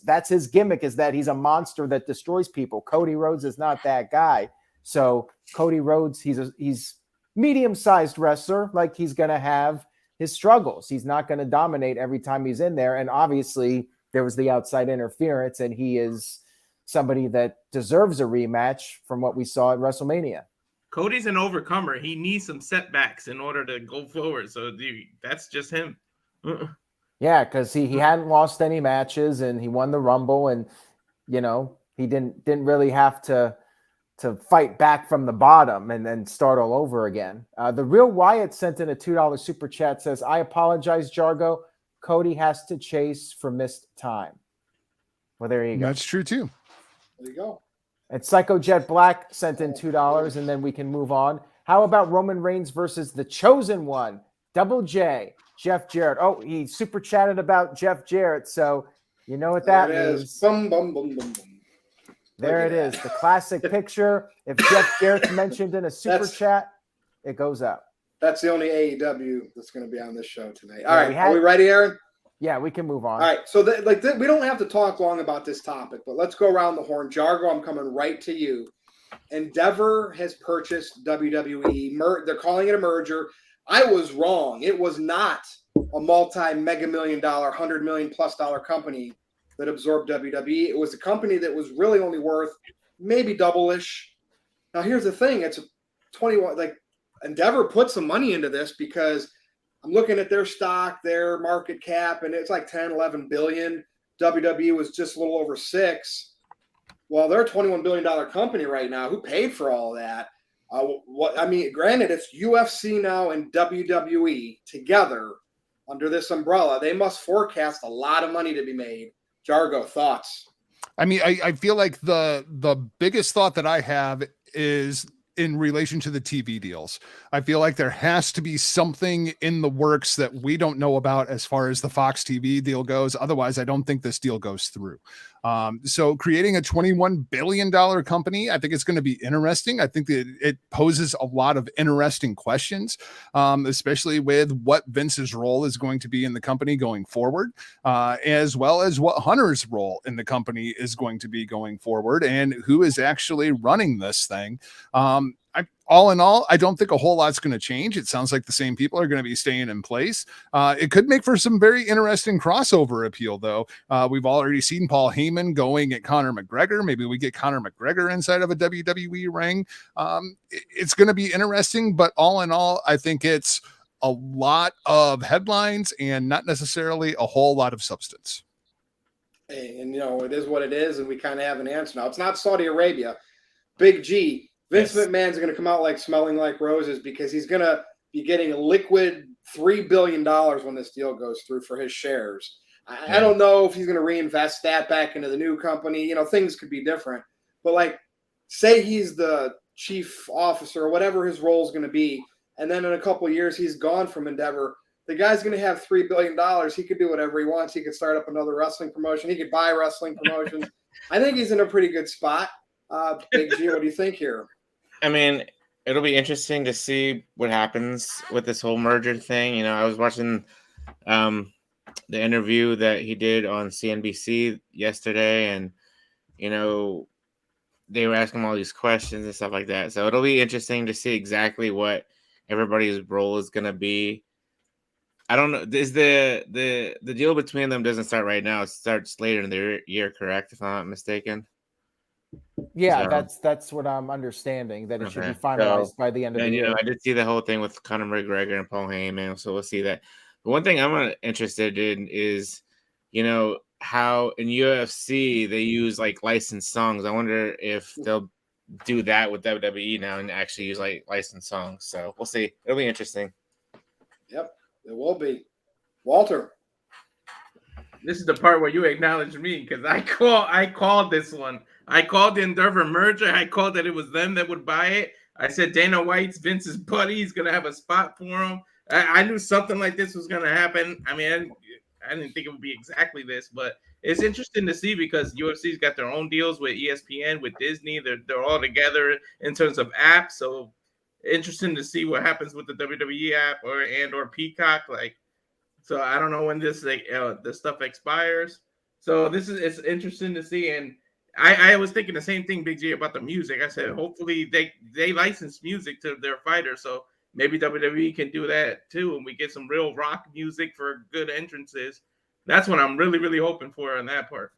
That's his gimmick, is that he's a monster that destroys people. Cody Rhodes is not that guy. So Cody Rhodes, he's medium-sized wrestler. Like, he's going to have his struggles. He's not going to dominate every time he's in there. And obviously there was the outside interference, and he is somebody that deserves a rematch from what we saw at WrestleMania. Cody's an overcomer. He needs some setbacks in order to go forward. So that's just him. Yeah, because he hadn't lost any matches, and he won the Rumble, and he didn't really have to fight back from the bottom and then start all over again. The Real Wyatt sent in a $2 super chat, says, I apologize, Jargo. Cody has to chase for missed time. Well, there you go. That's true too. There you go. And Psycho Jet Black sent in $2, and then we can move on. How about Roman Reigns versus the Chosen One, Double J, Jeff Jarrett? Oh, he super chatted about Jeff Jarrett, so you know what that means. Bum, bum, bum, bum, bum. There it is, the classic picture. If Jeff Jarrett's mentioned in a super chat, it goes up. That's the only AEW that's going to be on this show tonight. All right, are we ready, Aaron? Yeah, we can move on. All right, so we don't have to talk long about this topic, but let's go around the horn. Jargo, I'm coming right to you. Endeavor has purchased WWE. They're calling it a merger. I was wrong. It was not a multi-mega million dollar, $100 million+ company that absorbed WWE. It was a company that was really only worth maybe double-ish. Now, here's the thing. It's 21. Like, Endeavor put some money into this because I'm looking at their stock, their market cap, and it's like 10, 11 billion. WWE was just a little over 6. Well, they're a $21 billion company right now. Who paid for all that? Granted, it's UFC now and WWE together under this umbrella. They must forecast a lot of money to be made. Jargo, thoughts? I mean, I feel like the biggest thought that I have is in relation to the TV deals. I feel like there has to be something in the works that we don't know about as far as the Fox TV deal goes. Otherwise, I don't think this deal goes through. So creating a $21 billion company, I think it's going to be interesting. I think that it poses a lot of interesting questions, especially with what Vince's role is going to be in the company going forward, as well as what Hunter's role in the company is going to be going forward and who is actually running this thing. All in all, I don't think a whole lot's going to change. It sounds like the same people are going to be staying in place. It could make for some very interesting crossover appeal, though. We've already seen Paul Heyman going at Conor McGregor. Maybe we get Conor McGregor inside of a WWE ring. It's going to be interesting, but all in all, I think it's a lot of headlines and not necessarily a whole lot of substance. And, it is what it is, and we kind of have an answer now. It's not Saudi Arabia. Big G. Vince McMahon's going to come out like smelling like roses because he's going to be getting a liquid $3 billion when this deal goes through for his shares. I don't know if he's going to reinvest that back into the new company. Things could be different. But, say he's the chief officer or whatever his role is going to be, and then in a couple of years he's gone from Endeavor. The guy's going to have $3 billion. He could do whatever he wants. He could start up another wrestling promotion. He could buy wrestling promotions. I think he's in a pretty good spot. Big G, what do you think here? I mean, it'll be interesting to see what happens with this whole merger thing. You know, I was watching the interview that he did on CNBC yesterday, and you know, they were asking him all these questions and stuff like that. So it'll be interesting to see exactly what everybody's role is going to be. I don't know. Is the deal between them doesn't start right now? It starts later in the year, correct? If I'm not mistaken. Yeah, So, that's what I'm understanding. That it should be okay. finalized So, by the end of and the you know, year. I did see the whole thing with Conor McGregor and Paul Heyman, so we'll see that. But one thing I'm interested in is, you know, how in UFC they use like licensed songs. I wonder if they'll do that with WWE now and actually use like licensed songs. So we'll see. It'll be interesting. Yep, it will be. Walter. This is the part where you acknowledge me because I called this one. I called the Endeavor merger. I called that it was them that would buy it. I said Dana White's Vince's buddy. He's gonna have a spot for him. I knew something like this was gonna happen. I mean, I didn't think it would be exactly this, but it's interesting to see because UFC's got their own deals with ESPN, with Disney. They're all together in terms of apps. So interesting to see what happens with the WWE app or Peacock. Like, so I don't know when this this stuff expires. So it's interesting to see. And I was thinking the same thing, Big G, about the music. I said hopefully they license music to their fighters. So maybe WWE can do that too, and we get some real rock music for good entrances. That's what I'm really, really hoping for on that part.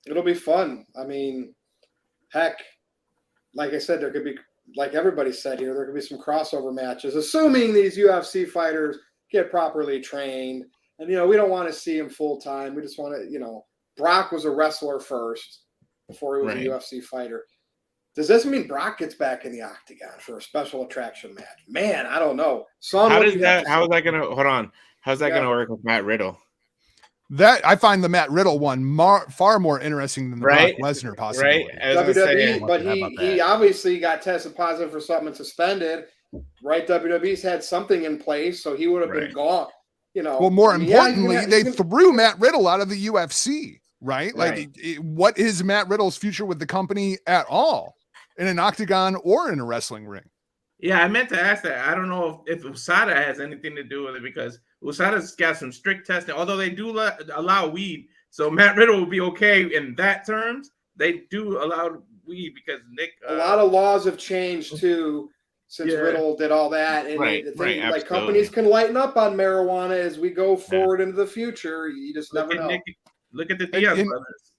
It'll be fun. I mean, heck, like I said, there could be, like everybody said here, there could be some crossover matches, assuming these UFC fighters get properly trained. And, you know, we don't want to see him full time. We just want to, you know, Brock was a wrestler first before he was a UFC fighter. Does this mean Brock gets back in the octagon for a special attraction match? Man, I don't know. How is that going to hold on? How's that going to work with Matt Riddle? That I find the Matt Riddle one far more interesting than the Brock Lesnar possibly. Right? WWE, but he obviously got tested positive for something and suspended. Right? WWE's had something in place, so he would have been gone. You know. Well, more importantly, they threw Matt Riddle out of the UFC. Right? Like, what is Matt Riddle's future with the company at all? In an octagon or in a wrestling ring? Yeah, I meant to ask that. I don't know if USADA has anything to do with it because USADA's got some strict testing, although they do allow weed. So Matt Riddle will be okay in that terms. They do allow weed because Nick. A lot of laws have changed too since Riddle did all that. And like companies can lighten up on marijuana as we go forward into the future. You just never know. Look at the Diaz brothers.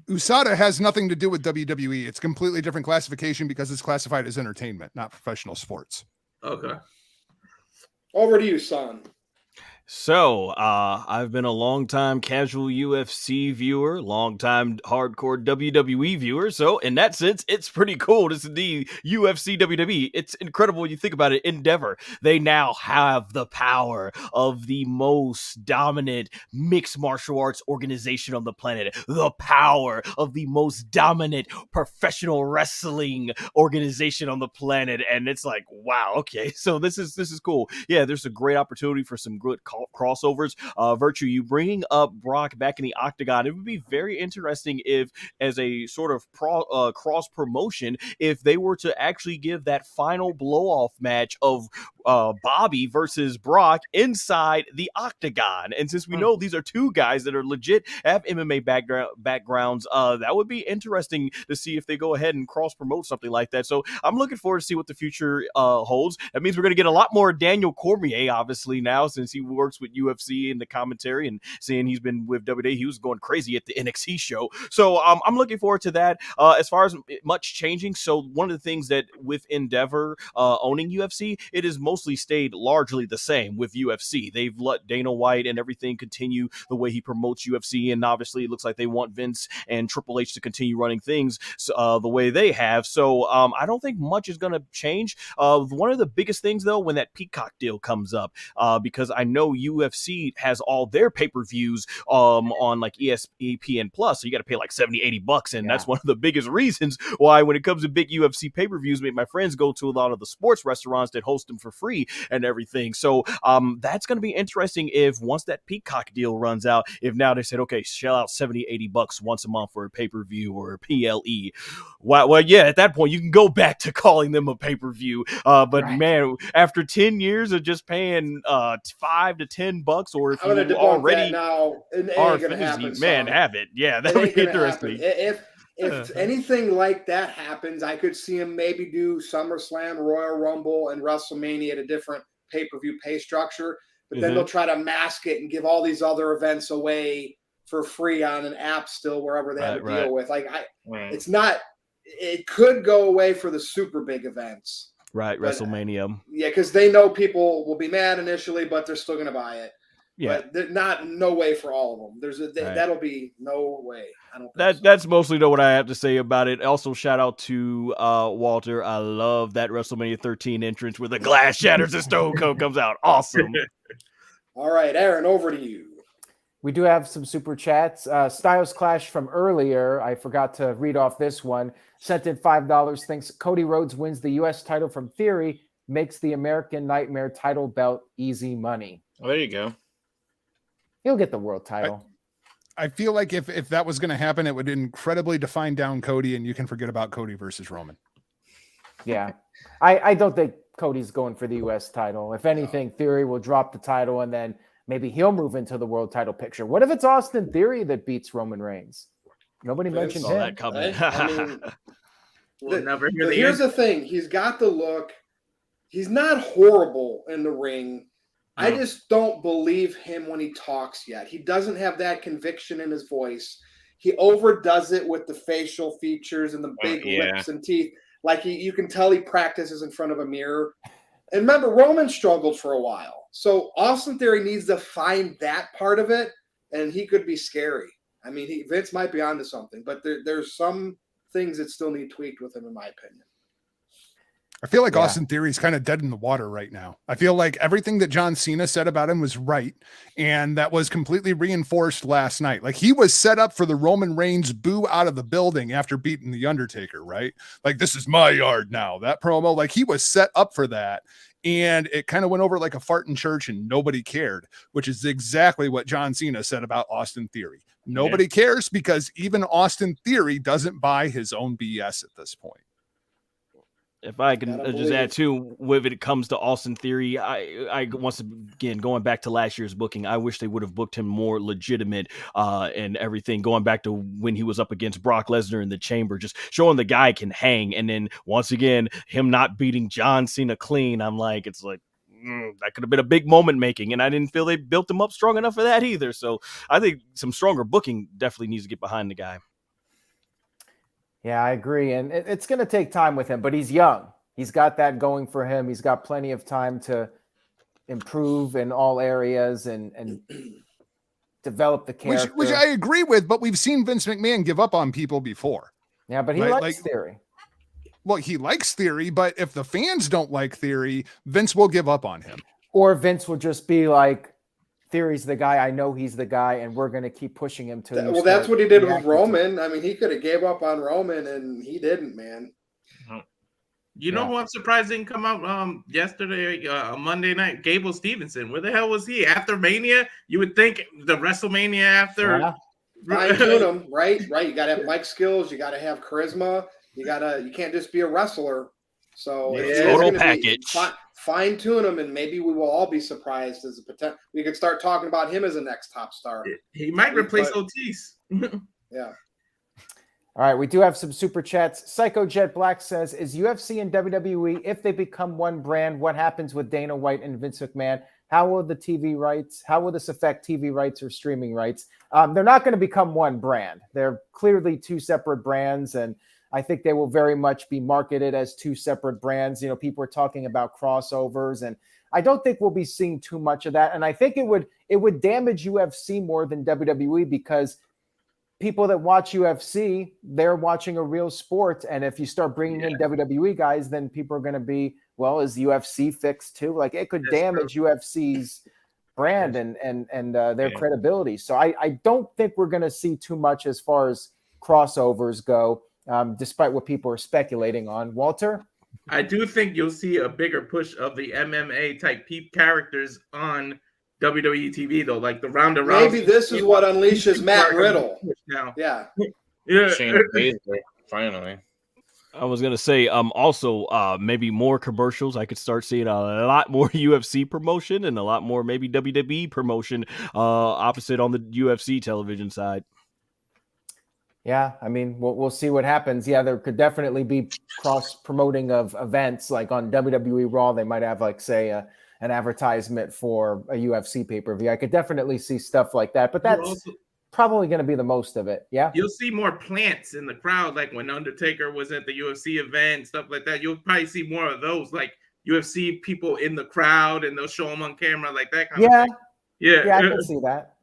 USADA has nothing to do with WWE. It's completely different classification because it's classified as entertainment, not professional sports. Okay. Over to you, son. So, I've been a long-time casual UFC viewer, long-time hardcore WWE viewer. So, in that sense, it's pretty cool to see the UFC WWE. It's incredible when you think about it. Endeavor, they now have the power of the most dominant mixed martial arts organization on the planet, the power of the most dominant professional wrestling organization on the planet. And it's like, wow, okay, so this is cool. Yeah, there's a great opportunity for some good crossovers. Virtue, you bringing up Brock back in the octagon, it would be very interesting if, as a sort of cross promotion, if they were to actually give that final blow off match of Bobby versus Brock inside the octagon. And since we know these are two guys that are legit, have MMA backgrounds, that would be interesting to see if they go ahead and cross promote something like that. So I'm looking forward to see what the future holds. That means we're going to get a lot more Daniel Cormier, obviously, now, since he works with UFC in the commentary, and seeing he's been with WWE, he was going crazy at the NXT show. So I'm looking forward to that. As far as much changing, so one of the things that with Endeavor owning UFC, it has mostly stayed largely the same with UFC. They've let Dana White and everything continue the way he promotes UFC, and obviously it looks like they want Vince and Triple H to continue running things the way they have. So I don't think much is going to change. One of the biggest things, though, when that Peacock deal comes up, because I know UFC has all their pay-per-views on like ESPN Plus, so you got to pay like $70-$80, and that's one of the biggest reasons why when it comes to big UFC pay-per-views, my friends go to a lot of the sports restaurants that host them for free free and everything. So that's going to be interesting if once that Peacock deal runs out, if now they said, okay, shell out $70-$80 once a month for a pay-per-view or a PLE. Well, yeah, at that point, you can go back to calling them a pay-per-view. But man, after 10 years of just paying $5 to $10, or if I'm gonna you debunk already that now. It are ain't gonna fantasy, happen, man, son. have it. Yeah, that It would ain't be gonna happen. interesting. If anything like that happens, I could see him maybe do SummerSlam, Royal Rumble, and WrestleMania at a different pay-per-view pay structure. But then they'll try to mask it and give all these other events away for free on an app still, wherever they have a deal with. Like it's not. It could go away for the super big events. Right, but, WrestleMania. Yeah, because they know people will be mad initially, but they're still going to buy it. Yeah, but no way for all of them. That'll be no way. I don't. That's mostly what I have to say about it. Also, shout out to Walter. I love that WrestleMania 13 entrance where the glass shatters and Stone Cold comes out. Awesome. All right, Aaron, over to you. We do have some super chats. Styles Clash from earlier, I forgot to read off this one, sent in $5, thinks Cody Rhodes wins the U.S. title from Theory, makes the American Nightmare title belt easy money. Well, there you go. He'll get the world title. I feel like if that was going to happen, it would incredibly define down Cody, and you can forget about Cody versus Roman. Yeah. I don't think Cody's going for the U.S. title. If anything, Theory will drop the title, and then maybe he'll move into the world title picture. What if it's Austin Theory that beats Roman Reigns? Nobody mentioned him. That coming. Here's the thing. He's got the look. He's not horrible in the ring. No. I just don't believe him when he talks yet. He doesn't have that conviction in his voice. He overdoes it with the facial features and the big lips and teeth. Like you can tell he practices in front of a mirror. And remember, Roman struggled for a while. So Austin Theory needs to find that part of it, and he could be scary. I mean, Vince might be onto something, but there's some things that still need tweaked with him, in my opinion. I feel like Austin Theory is kind of dead in the water right now. I feel like everything that John Cena said about him was right, and that was completely reinforced last night. Like he was set up for the Roman Reigns boo out of the building after beating The Undertaker, right? Like, this is my yard now. That promo, like he was set up for that. And it kind of went over like a fart in church and nobody cared, which is exactly what John Cena said about Austin Theory. Nobody cares because even Austin Theory doesn't buy his own BS at this point. If I can just add too, when it comes to Austin Theory, I once again, going back to last year's booking, I wish they would have booked him more legitimate and everything, going back to when he was up against Brock Lesnar in the chamber, just showing the guy can hang. And then once again, him not beating John Cena clean. I'm like, it's like, that could have been a big moment making. And I didn't feel they built him up strong enough for that either. So I think some stronger booking definitely needs to get behind the guy. Yeah, I agree. And it's going to take time with him, but he's young. He's got that going for him. He's got plenty of time to improve in all areas and develop the character. Which I agree with, but we've seen Vince McMahon give up on people before. Yeah, but he likes Theory. Well, he likes Theory, but if the fans don't like Theory, Vince will give up on him. Or Vince will just be like, Theory's the guy. I know he's the guy, and we're going to keep pushing him to. Well, that's what he did with Roman. I mean, he could have gave up on Roman, and he didn't, man. You know who I'm surprised didn't come out yesterday, Monday night? Gable Stevenson. Where the hell was he? After Mania? You would think the WrestleMania after. Yeah. Fine-tune him, right? You got to have mic skills. You got to have charisma. You can't just be a wrestler. So total package. Fine-tune him, and maybe we will all be surprised as a potential. We could start talking about him as a next top star. He might replace Otis. Yeah. All right, we do have some super chats. Psycho Jet Black says, is UFC and WWE, if they become one brand, what happens with Dana White and Vince McMahon? How will this affect TV rights or streaming rights? They're not going to become one brand. They're clearly two separate brands, and I think they will very much be marketed as two separate brands. You know, people are talking about crossovers, and I don't think we'll be seeing too much of that. And I think it would damage UFC more than WWE, because people that watch UFC, they're watching a real sport. And if you start bringing in WWE guys, then people are going to be, well, is UFC fixed too? Like, it could damage UFC's brand and their credibility. So I don't think we're going to see too much as far as crossovers go, despite what people are speculating on. Walter? I do think you'll see a bigger push of the MMA type characters on WWE TV though, like the Ronda Rousey. Maybe this is what unleashes Matt Riddle. Now. Yeah. Shayna Baszler, finally. I was gonna say, also, maybe more commercials. I could start seeing a lot more UFC promotion and a lot more maybe WWE promotion, opposite on the UFC television side. Yeah, I mean, we'll see what happens. Yeah, there could definitely be cross promoting of events, like on WWE Raw. They might have, like, say, an advertisement for a UFC pay-per-view. I could definitely see stuff like that, but that's probably going to be the most of it. Yeah, you'll see more plants in the crowd, like when Undertaker was at the UFC event, stuff like that. You'll probably see more of those, like UFC people in the crowd, and they'll show them on camera, like that kind of thing. Yeah, I can see that.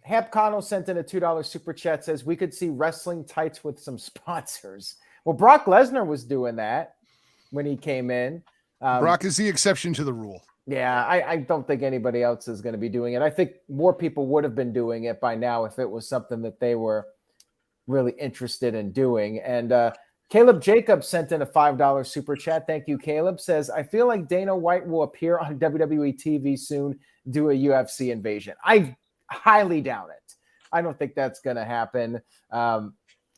Hap Connell sent in a $2 super chat, says we could see wrestling tights with some sponsors. Well, Brock Lesnar was doing that when he came in. Brock is the exception to the rule. Yeah, I don't think anybody else is going to be doing it. I think more people would have been doing it by now if it was something that they were really interested in doing. And Caleb Jacobs sent in a $5 super chat. Thank you, Caleb. Says, I feel like Dana White will appear on WWE TV soon, do a UFC invasion. I highly doubt it. I don't think that's going to happen.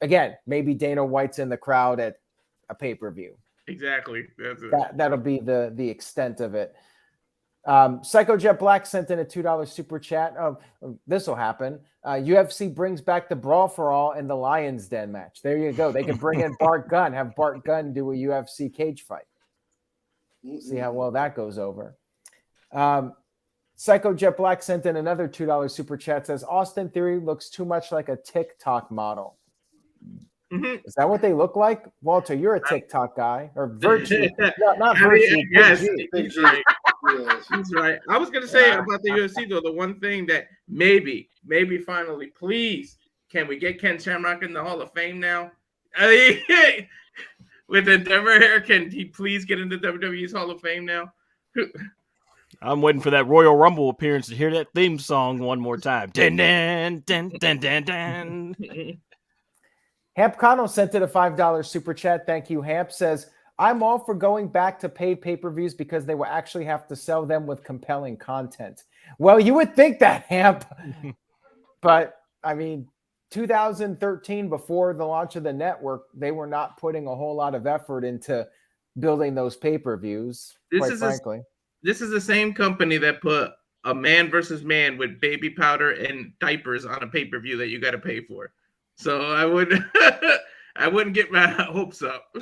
Again, maybe Dana White's in the crowd at a pay-per-view. Exactly. That's it. That'll be the extent of it. Psycho Jet Black sent in a $2 super chat. This will happen. UFC brings back the Brawl for All and the Lions Den match. There you go. They can bring in Bart Gunn, have Bart Gunn do a UFC cage fight. See how well that goes over. Psycho Jet Black sent in another $2 super chat. Says Austin Theory looks too much like a TikTok model. Mm-hmm. Is that what they look like? Walter, you're a TikTok guy, or Virtue. not Virtue. Yes, He's right. He's right. I was gonna say about the UFC though, the one thing that maybe finally, please, can we get Ken Shamrock in the Hall of Fame now? With Endeavor here, can he please get into WWE's Hall of Fame now? I'm waiting for that Royal Rumble appearance to hear that theme song one more time. Dun, dun, dun, dun, dun, dun. Hamp Connell sent in a $5 super chat. Thank you, Hamp. Says, I'm all for going back to paid pay-per-views because they will actually have to sell them with compelling content. Well, you would think that, Hamp. But, I mean, 2013, before the launch of the network, they were not putting a whole lot of effort into building those pay-per-views, quite frankly. This is the same company that put a man versus man with baby powder and diapers on a pay-per-view that you got to pay for. So I wouldn't get my hopes up.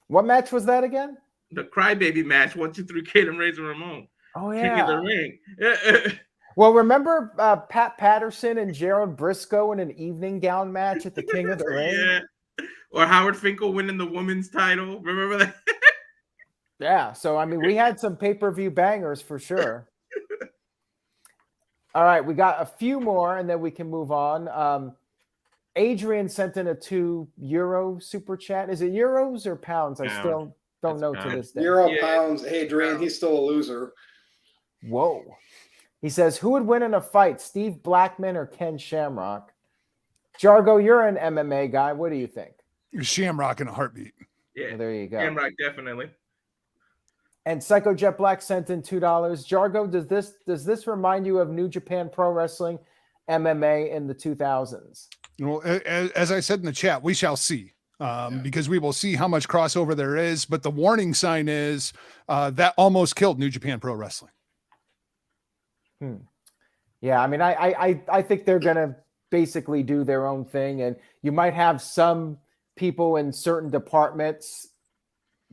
What match was that again? The Crybaby match, 1, 2, 3 Kid and Razor Ramon. Oh, King of the Ring. Well, remember Pat Patterson and Gerald Briscoe in an evening gown match at the King of the Ring? Yeah. Or Howard Finkel winning the women's title. Remember that? Yeah. So, I mean, we had some pay-per-view bangers for sure. All right. We got a few more, and then we can move on. Adrian sent in a €2 super chat. Is it euros or pounds? I still don't know to this day. Euro, pounds, Adrian. He's still a loser. Whoa. He says, who would win in a fight, Steve Blackman or Ken Shamrock? Jargo, you're an MMA guy. What do you think? Shamrock in a heartbeat. Yeah. Well, there you go. Shamrock, definitely. And Psycho Jet Black sent in $2. Jargo, does this remind you of New Japan Pro Wrestling MMA in the 2000s? Well, as I said in the chat, we shall see, because we will see how much crossover there is. But the warning sign is that almost killed New Japan Pro Wrestling. Yeah, I mean, I think they're going to basically do their own thing. And you might have some people in certain departments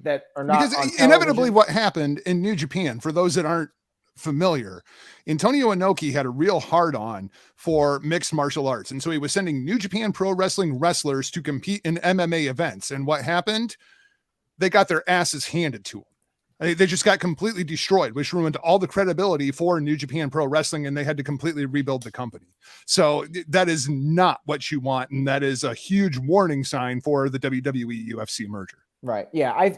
that are not because on inevitably television. What happened in New Japan, for those that aren't familiar, Antonio Inoki had a real hard on for mixed martial arts. And so he was sending New Japan Pro Wrestling wrestlers to compete in MMA events. And what happened? They got their asses handed to them. They just got completely destroyed, which ruined all the credibility for New Japan Pro Wrestling, and they had to completely rebuild the company. So that is not what you want. And that is a huge warning sign for the WWE UFC merger. Right. Yeah. I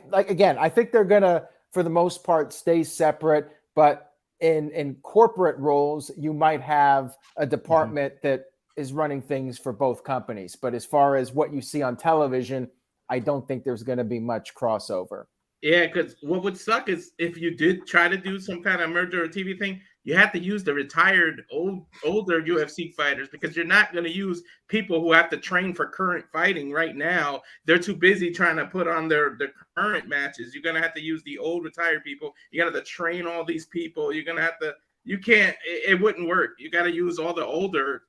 think they're going to, for the most part, stay separate, but in corporate roles, you might have a department that is running things for both companies. But as far as what you see on television, I don't think there's going to be much crossover. Yeah, because what would suck is if you did try to do some kind of merger or TV thing, you have to use the retired older UFC fighters, because you're not going to use people who have to train for current fighting right now. They're too busy trying to put on their current matches. You're going to have to use the old retired people. You got to train all these people. You're going to have to, you can't, it wouldn't work. You got to use all the older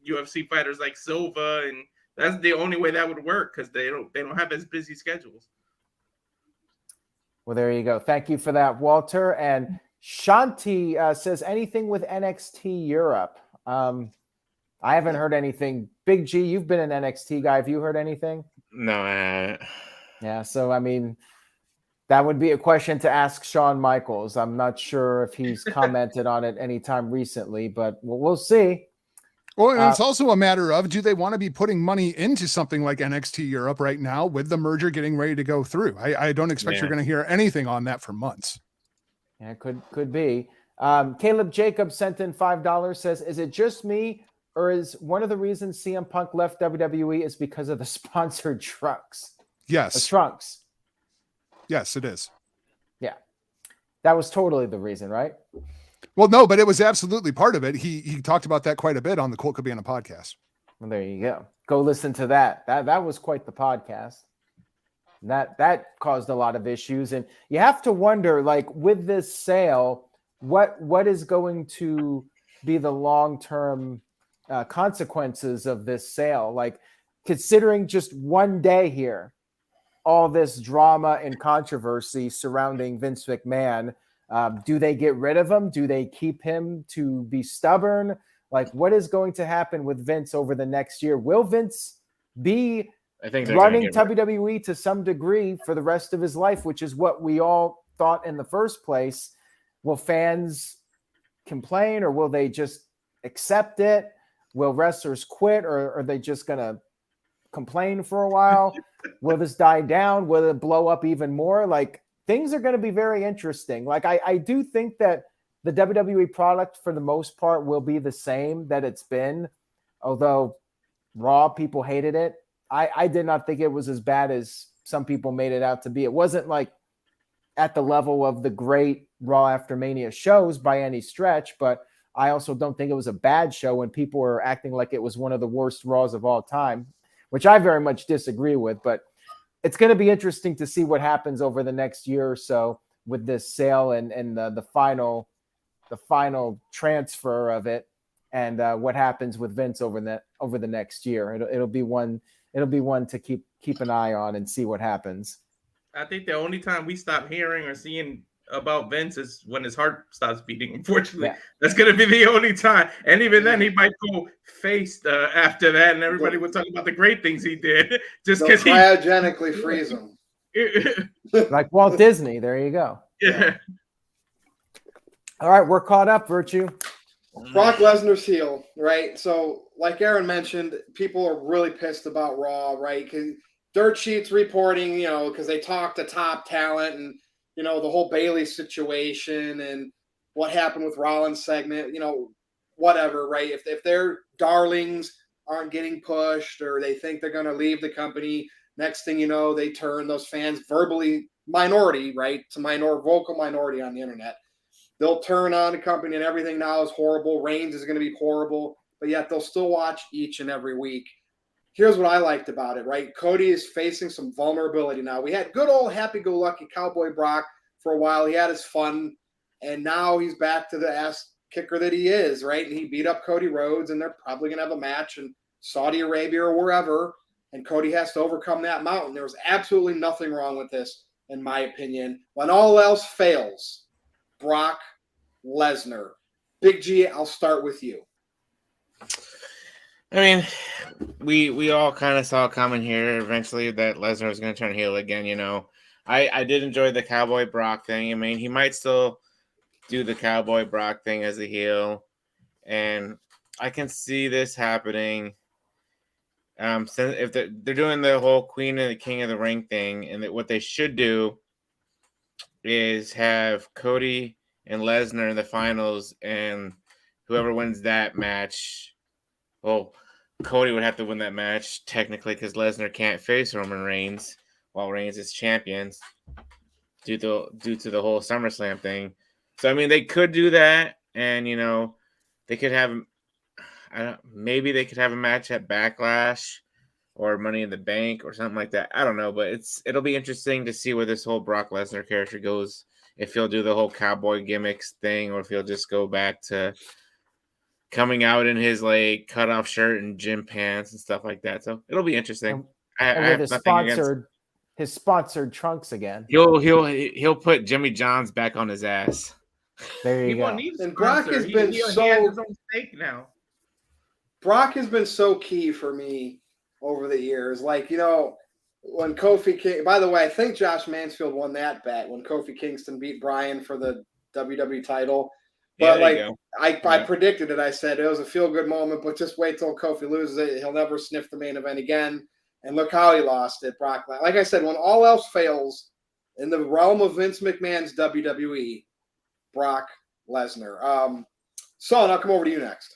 UFC fighters like Silva, and that's the only way that would work, because they don't have as busy schedules. Well, there you go. Thank you for that, Walter. And Shanti says, anything with NXT Europe? I haven't heard anything. Big G, you've been an NXT guy. Have you heard anything? No. Yeah, so, I mean, that would be a question to ask Shawn Michaels. I'm not sure if he's commented on it anytime recently, but we'll see. Well, it's also a matter of, do they want to be putting money into something like NXT Europe right now with the merger getting ready to go through? I don't expect you're going to hear anything on that for months. Yeah, could be. Caleb Jacobs sent in $5, says, is it just me, or is one of the reasons CM Punk left WWE is because of the sponsored trucks? Yes. The trunks. Yes, it is. Yeah. That was totally the reason, right? Well, no, but it was absolutely part of it. He talked about that quite a bit on the Colt Cabana podcast. Well, there you go. Go listen to that. That was quite the podcast. That caused a lot of issues. And you have to wonder, like, with this sale, what is going to be the long-term consequences of this sale? Like, considering just one day here, all this drama and controversy surrounding Vince McMahon, do they get rid of him? Do they keep him to be stubborn? Like, what is going to happen with Vince over the next year? Will Vince be running WWE to some degree for the rest of his life, which is what we all thought in the first place? Will fans complain, or will they just accept it? Will wrestlers quit, or are they just going to complain for a while? Will this die down? Will it blow up even more? Like, things are going to be very interesting. Like, I do think that the WWE product, for the most part, will be the same that it's been. Although Raw, people hated it. I did not think it was as bad as some people made it out to be. It wasn't like at the level of the great Raw After Mania shows by any stretch, but I also don't think it was a bad show when people were acting like it was one of the worst Raws of all time, which I very much disagree with. But it's going to be interesting to see what happens over the next year or so with this sale and the final transfer of it, and what happens with Vince over the next year. It'll be one to keep an eye on and see what happens. I think the only time we stop hearing or seeing about Vince is when his heart stops beating. Unfortunately, That's going to be the only time. And even then, he might go face after that, and everybody would talk about the great things he did. Just because he cryogenically freeze him, like Walt Disney. There you go. Yeah. All right, we're caught up, Virtue. Brock Lesnar's heel, right? So, like Aaron mentioned, people are really pissed about Raw, right? Because Dirt Sheets reporting, because they talked to top talent and, the whole Bailey situation and what happened with Rollins' segment, whatever, right? If their darlings aren't getting pushed or they think they're going to leave the company, next thing you know, they turn those fans verbally minority, right? To vocal minority on the internet. They'll turn on the company and everything now is horrible. Reigns is going to be horrible, but yet they'll still watch each and every week. Here's what I liked about it, right? Cody is facing some vulnerability now. We had good old happy-go-lucky Cowboy Brock for a while. He had his fun, and now he's back to the ass kicker that he is, right? And he beat up Cody Rhodes, and they're probably going to have a match in Saudi Arabia or wherever, and Cody has to overcome that mountain. There was absolutely nothing wrong with this, in my opinion. When all else fails, Brock Lesnar. Big G, I'll start with you. I mean, we all kind of saw coming here eventually that Lesnar was going to turn heel again, I did enjoy the Cowboy Brock thing. I mean, he might still do the Cowboy Brock thing as a heel, and I can see this happening. If they're doing the whole Queen and the King of the Ring thing, and what they should do is have Cody and Lesnar in the finals, and whoever wins that match, well, Cody would have to win that match technically because Lesnar can't face Roman Reigns. while Reigns is champions due to the whole SummerSlam thing. So I mean, they could do that, and they could have. Maybe they could have a match at Backlash or Money in the Bank or something like that. I don't know, but it'll be interesting to see where this whole Brock Lesnar character goes. If he'll do the whole cowboy gimmicks thing, or if he'll just go back to coming out in his like cutoff shirt and gym pants and stuff like that. So it'll be interesting. And with his sponsored trunks again. He'll put Jimmy John's back on his ass. There you go. And Brock has been he has his own stake now. Brock has been so key for me over the years. Like, when Kofi King, by the way, I think Josh Mansfield won that bet when Kofi Kingston beat Bryan for the WWE title. But I predicted it. I said it was a feel-good moment, but just wait till Kofi loses it. He'll never sniff the main event again. And look how he lost it, Brock. Like I said, when all else fails in the realm of Vince McMahon's WWE, Brock Lesnar. Son, I'll come over to you next.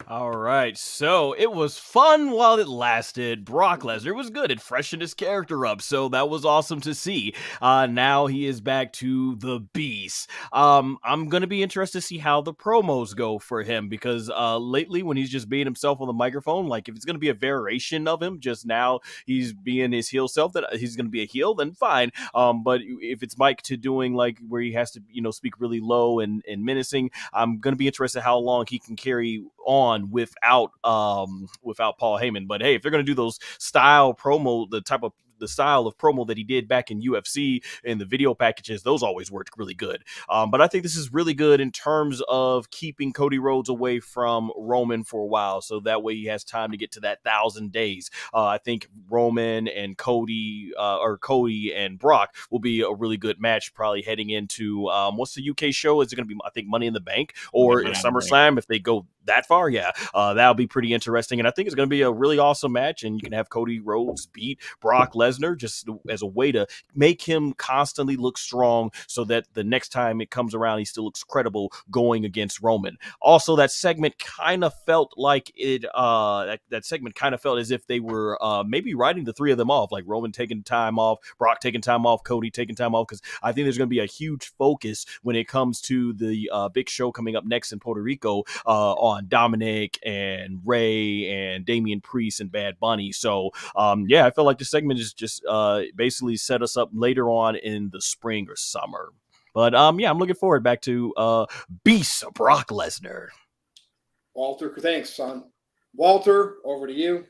All right, so it was fun while it lasted. Brock Lesnar was good. It freshened his character up, so that was awesome to see. Now he is back to the beast. I'm going to be interested to see how the promos go for him, because lately when he's just being himself on the microphone, like if it's going to be a variation of him, just now he's being his heel self, that he's going to be a heel, then fine. But if it's Mike to doing like where he has to, speak really low and menacing, I'm going to be interested how long he can carry on without Paul Heyman. But hey, if they're going to do those style promo, the style of promo that he did back in UFC in the video packages, those always worked really good. But I think this is really good in terms of keeping Cody Rhodes away from Roman for a while, so that way he has time to get to that 1,000 days. I think Roman and Cody and Brock will be a really good match, probably heading into what's the UK show? Is it going to be, I think, Money in the Bank or SummerSlam if they go that far? Yeah, that'll be pretty interesting, and I think it's going to be a really awesome match, and you can have Cody Rhodes beat Brock Lesnar just as a way to make him constantly look strong, so that the next time it comes around, he still looks credible going against Roman. Also, that segment kind of felt like that segment kind of felt as if they were maybe writing the three of them off, like Roman taking time off, Brock taking time off, Cody taking time off, because I think there's going to be a huge focus when it comes to the big show coming up next in Puerto Rico on Dominic and Ray and Damian Priest and Bad Bunny. So I feel like this segment is just basically set us up later on in the spring or summer. But I'm looking forward back to Beast Brock Lesnar. Walter, thanks, son. Walter, over to you.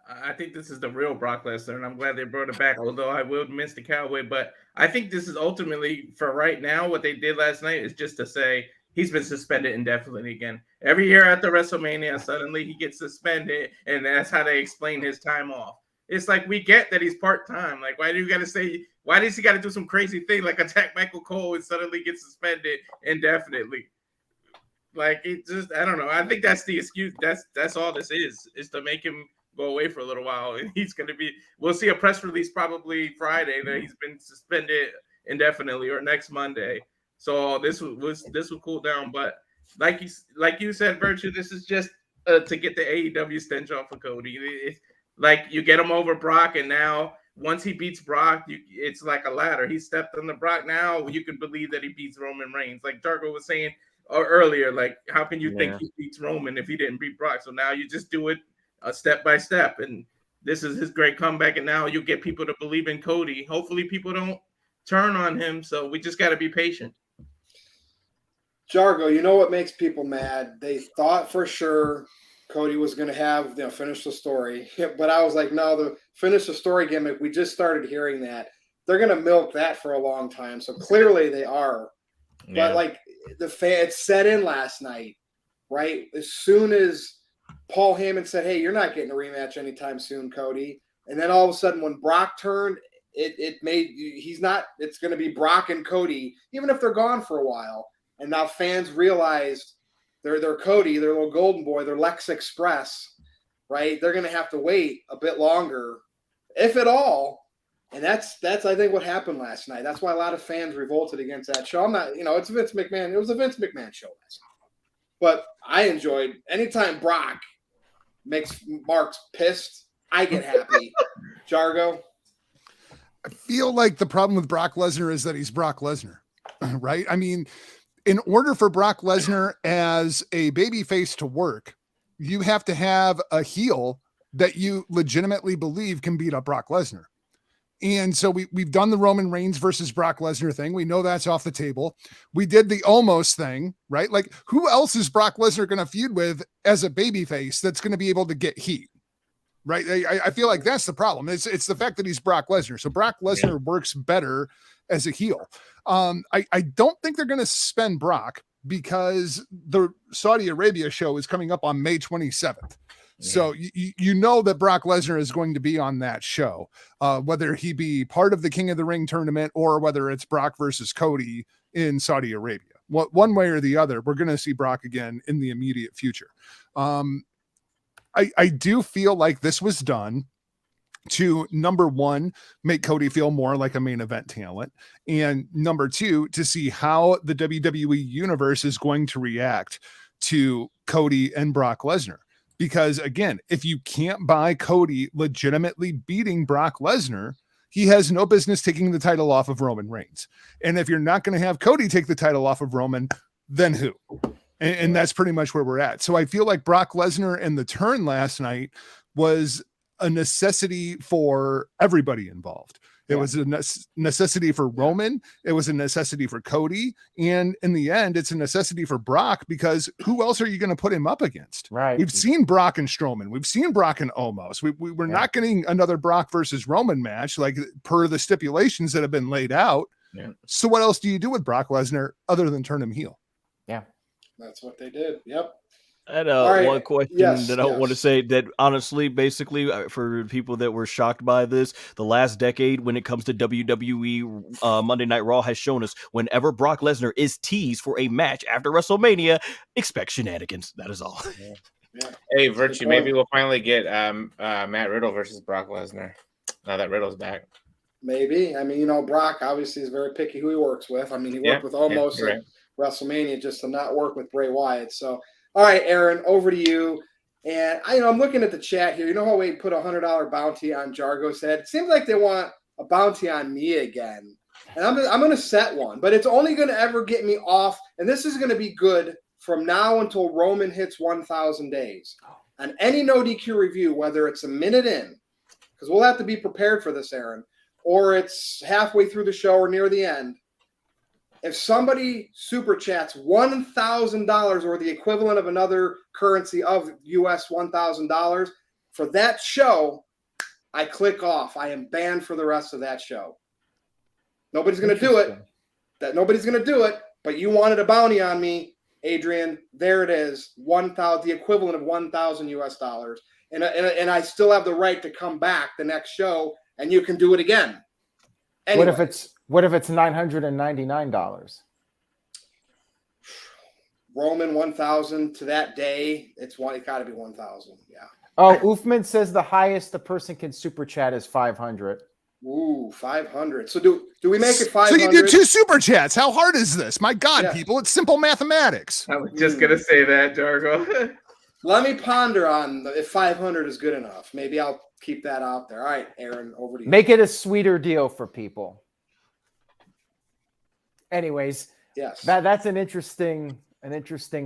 I think this is the real Brock Lesnar, and I'm glad they brought it back, although I will miss the Cowboy. But I think this is ultimately, for right now, what they did last night is just to say he's been suspended indefinitely again. Every year after WrestleMania, suddenly he gets suspended, and that's how they explain his time off. It's like, we get that he's part-time. Like, why does he got to do some crazy thing like attack Michael Cole and suddenly get suspended indefinitely? Like, it just, I don't know. I think that's the excuse. That's all this is to make him go away for a little while. And we'll see a press release probably Friday that he's been suspended indefinitely, or next Monday. So this will cool down. But like you said, Virtue, this is just to get the AEW stench off of Cody. Like, you get him over Brock, and now once he beats Brock, it's like a ladder. He stepped on the Brock. Now you can believe that he beats Roman Reigns. Like Dargo was saying earlier, like, how can you think he beats Roman if he didn't beat Brock? So now you just do it step by step, and this is his great comeback. And now you get people to believe in Cody. Hopefully people don't turn on him. So we just got to be patient. Jargo, you know what makes people mad? They thought for sure Cody was going to have, finish the story. But I was like, no, the finish the story gimmick, we just started hearing that. They're going to milk that for a long time. So clearly they are. Yeah. But like it set in last night, right? As soon as Paul Heyman said, hey, you're not getting a rematch anytime soon, Cody. And then all of a sudden when Brock turned, it's going to be Brock and Cody, even if they're gone for a while. And now fans realized they're Cody, their little golden boy, their Lex Express, right? They're going to have to wait a bit longer, if at all. And that's I think what happened last night. That's why a lot of fans revolted against that show. I'm not, it's Vince McMahon. It was a Vince McMahon show last night. But I enjoyed anytime Brock makes Marks pissed, I get happy. Jargo? I feel like the problem with Brock Lesnar is that he's Brock Lesnar, right? I mean, in order for Brock Lesnar as a babyface to work, you have to have a heel that you legitimately believe can beat up Brock Lesnar. And so we've done the Roman Reigns versus Brock Lesnar thing. We know that's off the table. We did the almost thing, right? Like, who else is Brock Lesnar going to feud with as a babyface that's going to be able to get heat? Right. I feel like that's the problem. It's the fact that he's Brock Lesnar. So Brock Lesnar works better as a heel. I don't think they're going to suspend Brock because the Saudi Arabia show is coming up on May 27th. So you know that Brock Lesnar is going to be on that show, whether he be part of the King of the Ring tournament or whether it's Brock versus Cody in Saudi Arabia. One way or the other, we're going to see Brock again in the immediate future. I do feel like this was done to, number one, make Cody feel more like a main event talent, and number two, to see how the WWE universe is going to react to Cody and Brock Lesnar. Because again, if you can't buy Cody legitimately beating Brock Lesnar, he has no business taking the title off of Roman Reigns. And if you're not going to have Cody take the title off of Roman, then who? And that's pretty much where we're at. So I feel like Brock Lesnar and the turn last night was a necessity for everybody involved. It was a necessity for Roman. It was a necessity for Cody. And in the end, it's a necessity for Brock, because who else are you going to put him up against? Right. We've seen Brock and Strowman. We've seen Brock and Omos. We're not getting another Brock versus Roman match, like per the stipulations that have been laid out. Yeah. So what else do you do with Brock Lesnar other than turn him heel? Yeah. That's what they did. Yep. I had one question that I want to say that honestly, basically, for people that were shocked by this, the last decade when it comes to WWE Monday Night Raw has shown us whenever Brock Lesnar is teased for a match after WrestleMania, expect shenanigans. That is all. Yeah. Hey, Virtue, maybe we'll finally get Matt Riddle versus Brock Lesnar now that Riddle's back. Maybe. I mean, Brock obviously is very picky who he works with. I mean, he worked with almost at WrestleMania just to not work with Bray Wyatt. So, all right, Aaron, over to you. And I'm looking at the chat here. You know how we put a $100 bounty on Jargo's head? It seems like they want a bounty on me again. And I'm going to set one, but it's only going to ever get me off. And this is going to be good from now until Roman hits 1,000 days. On any NoDQ review, whether it's a minute in, because we'll have to be prepared for this, Aaron, or it's halfway through the show or near the end, if somebody super chats $1,000 or the equivalent of another currency of US $1,000 for that show, I click off. I am banned for the rest of that show. Nobody's going to do it. Nobody's going to do it. But you wanted a bounty on me, Adrian. There it is. 1,000, the equivalent of 1,000 US dollars. And I still have the right to come back the next show, and you can do it again. Anyway. What if it's $999? Roman 1,000 to that day. It got to be 1,000. Yeah. Oh, Oofman says the highest the person can super chat is 500. Ooh, 500. So do we make it 500? So you did 2 super chats. How hard is this? My God, people, it's simple mathematics. I was just gonna say that, Jargo. Let me ponder on if 500 is good enough. Maybe I'll keep that out there. All right, Aaron, over to you. Make it a sweeter deal for people. Anyways, yes, that's an interesting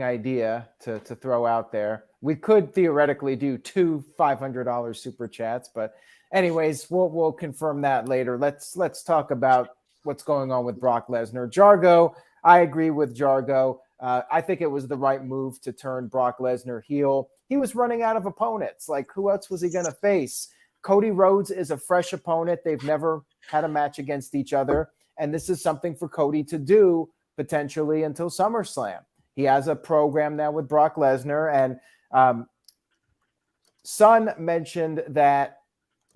idea to throw out there. We could theoretically do 2 $500 super chats, but anyways, we'll confirm that later. Let's talk about what's going on with Brock Lesnar. Jargo, I agree with Jargo. I think it was the right move to turn Brock Lesnar heel. He was running out of opponents. Like, who else was he going to face? Cody Rhodes is a fresh opponent. They've never had a match against each other. And this is something for Cody to do potentially until SummerSlam. He has a program now with Brock Lesnar. And Son mentioned that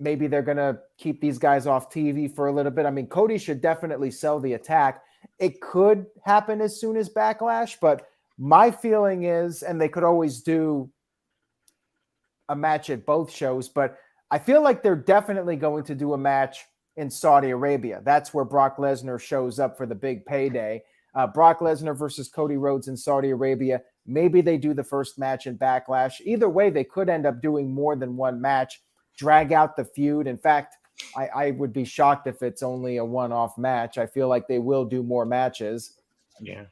maybe they're going to keep these guys off TV for a little bit. I mean, Cody should definitely sell the attack. It could happen as soon as Backlash, but my feeling is, and they could always do a match at both shows, but I feel like they're definitely going to do a match in Saudi Arabia. That's where Brock Lesnar shows up for the big payday. Brock Lesnar versus Cody Rhodes in Saudi Arabia. Maybe they do the first match in Backlash. Either way, they could end up doing more than one match, drag out the feud. In fact, I would be shocked if it's only a one-off match. I feel like they will do more matches. Yeah.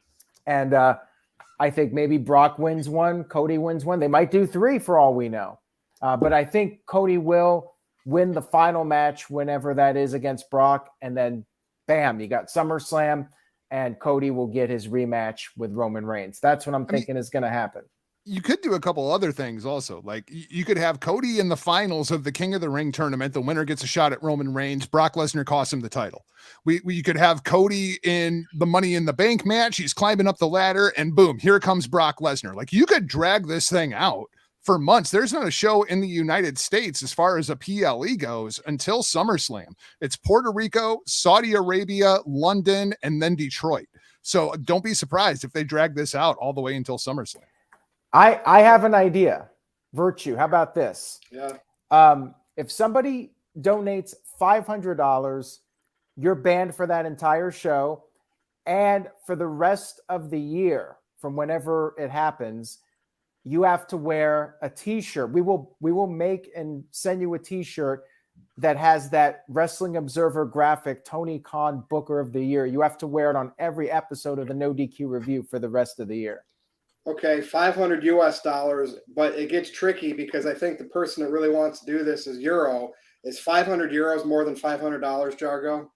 And I think maybe Brock wins one, Cody wins one. They might do 3 for all we know. But I think Cody will win the final match whenever that is against Brock. And then, bam, you got SummerSlam, and Cody will get his rematch with Roman Reigns. That's what I'm thinking is going to happen. You could do a couple other things also. Like you could have Cody in the finals of the King of the Ring tournament. The winner gets a shot at Roman Reigns. Brock Lesnar costs him the title. We could have Cody in the Money in the Bank match. He's climbing up the ladder and boom, here comes Brock Lesnar. Like you could drag this thing out for months. There's not a show in the United States as far as a PLE goes until SummerSlam. It's Puerto Rico, Saudi Arabia, London, and then Detroit. So don't be surprised if they drag this out all the way until SummerSlam. I have an idea. Virtue. How about this? Yeah. If somebody donates $500, you're banned for that entire show. And for the rest of the year, from whenever it happens, you have to wear a t-shirt. We will make and send you a t-shirt that has that Wrestling Observer graphic, Tony Khan Booker of the Year. You have to wear it on every episode of the No DQ review for the rest of the year. Okay, $500 US, but it gets tricky because I think the person that really wants to do this is Euro. Is 500 euros more than $500, Jargo?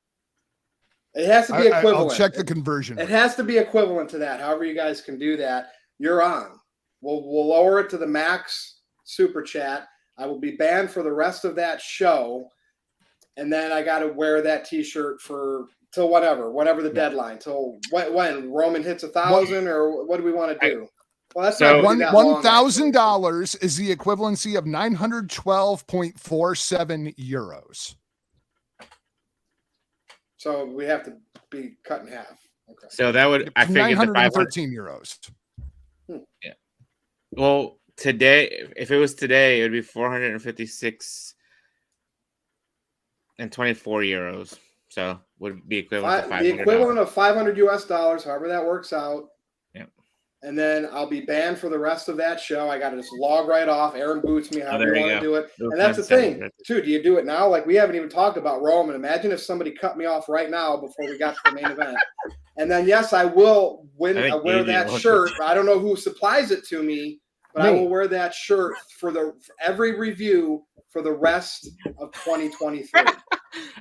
It has to be equivalent. I'll check the conversion. It has to be equivalent to that. However you guys can do that, you're on. We'll lower it to the max super chat. I will be banned for the rest of that show, and then I got to wear that T-shirt till whatever the deadline. Till when Roman hits 1,000, or what do we want to do? Well, that's so $1,000 is the equivalency of 912.47 euros. So we have to be cut in half. Okay. So that would, I figured, 913 euros. Yeah. Well, today, if it was today, it would be 456 and 24 euros. So would be equivalent to $500. The equivalent of $500 US, however that works out. And then I'll be banned for the rest of that show. I got to just log right off. Aaron boots me, however you want to do it. And that's the thing, too. Do you do it now? Like, we haven't even talked about Roman. Imagine if somebody cut me off right now before we got to the main event. And then, yes, I will wear that shirt. I don't know who supplies it to me, but I will wear that shirt for every review for the rest of 2023.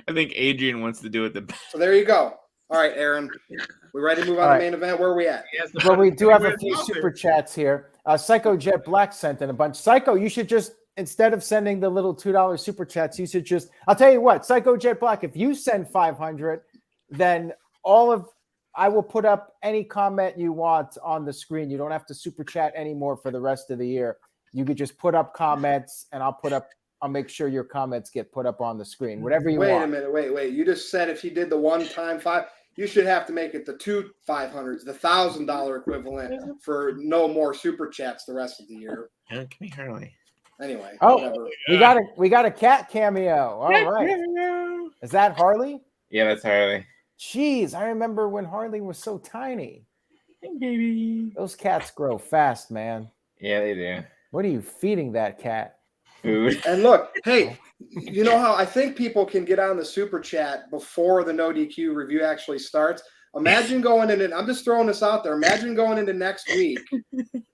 I think Adrian wants to do it the best. So there you go. All right, Aaron. We ready to move on to the main event? Where are we at? Yes, well, we do have a few super chats here. Psycho Jet Black sent in a bunch. Psycho, you should just, instead of sending the little $2 super chats, you should just, I'll tell you what, Psycho Jet Black, if you send 500, then I will put up any comment you want on the screen. You don't have to super chat anymore for the rest of the year. You could just put up comments, and I'll make sure your comments get put up on the screen. Whatever you want. Wait a minute. Wait. You just said if he did the one-time you should have to make it the 2 500s, the $1,000 equivalent for no more super chats the rest of the year. Give me Harley. Anyway. Oh, we got a cat cameo. All right. Is that Harley? Yeah, that's Harley. Jeez, I remember when Harley was so tiny. Hey, baby. Those cats grow fast, man. Yeah, they do. What are you feeding that cat? Food. And look, hey, you know how I think people can get on the super chat before the No DQ review actually starts? Imagine going in, and I'm just throwing this out there. Imagine going into next week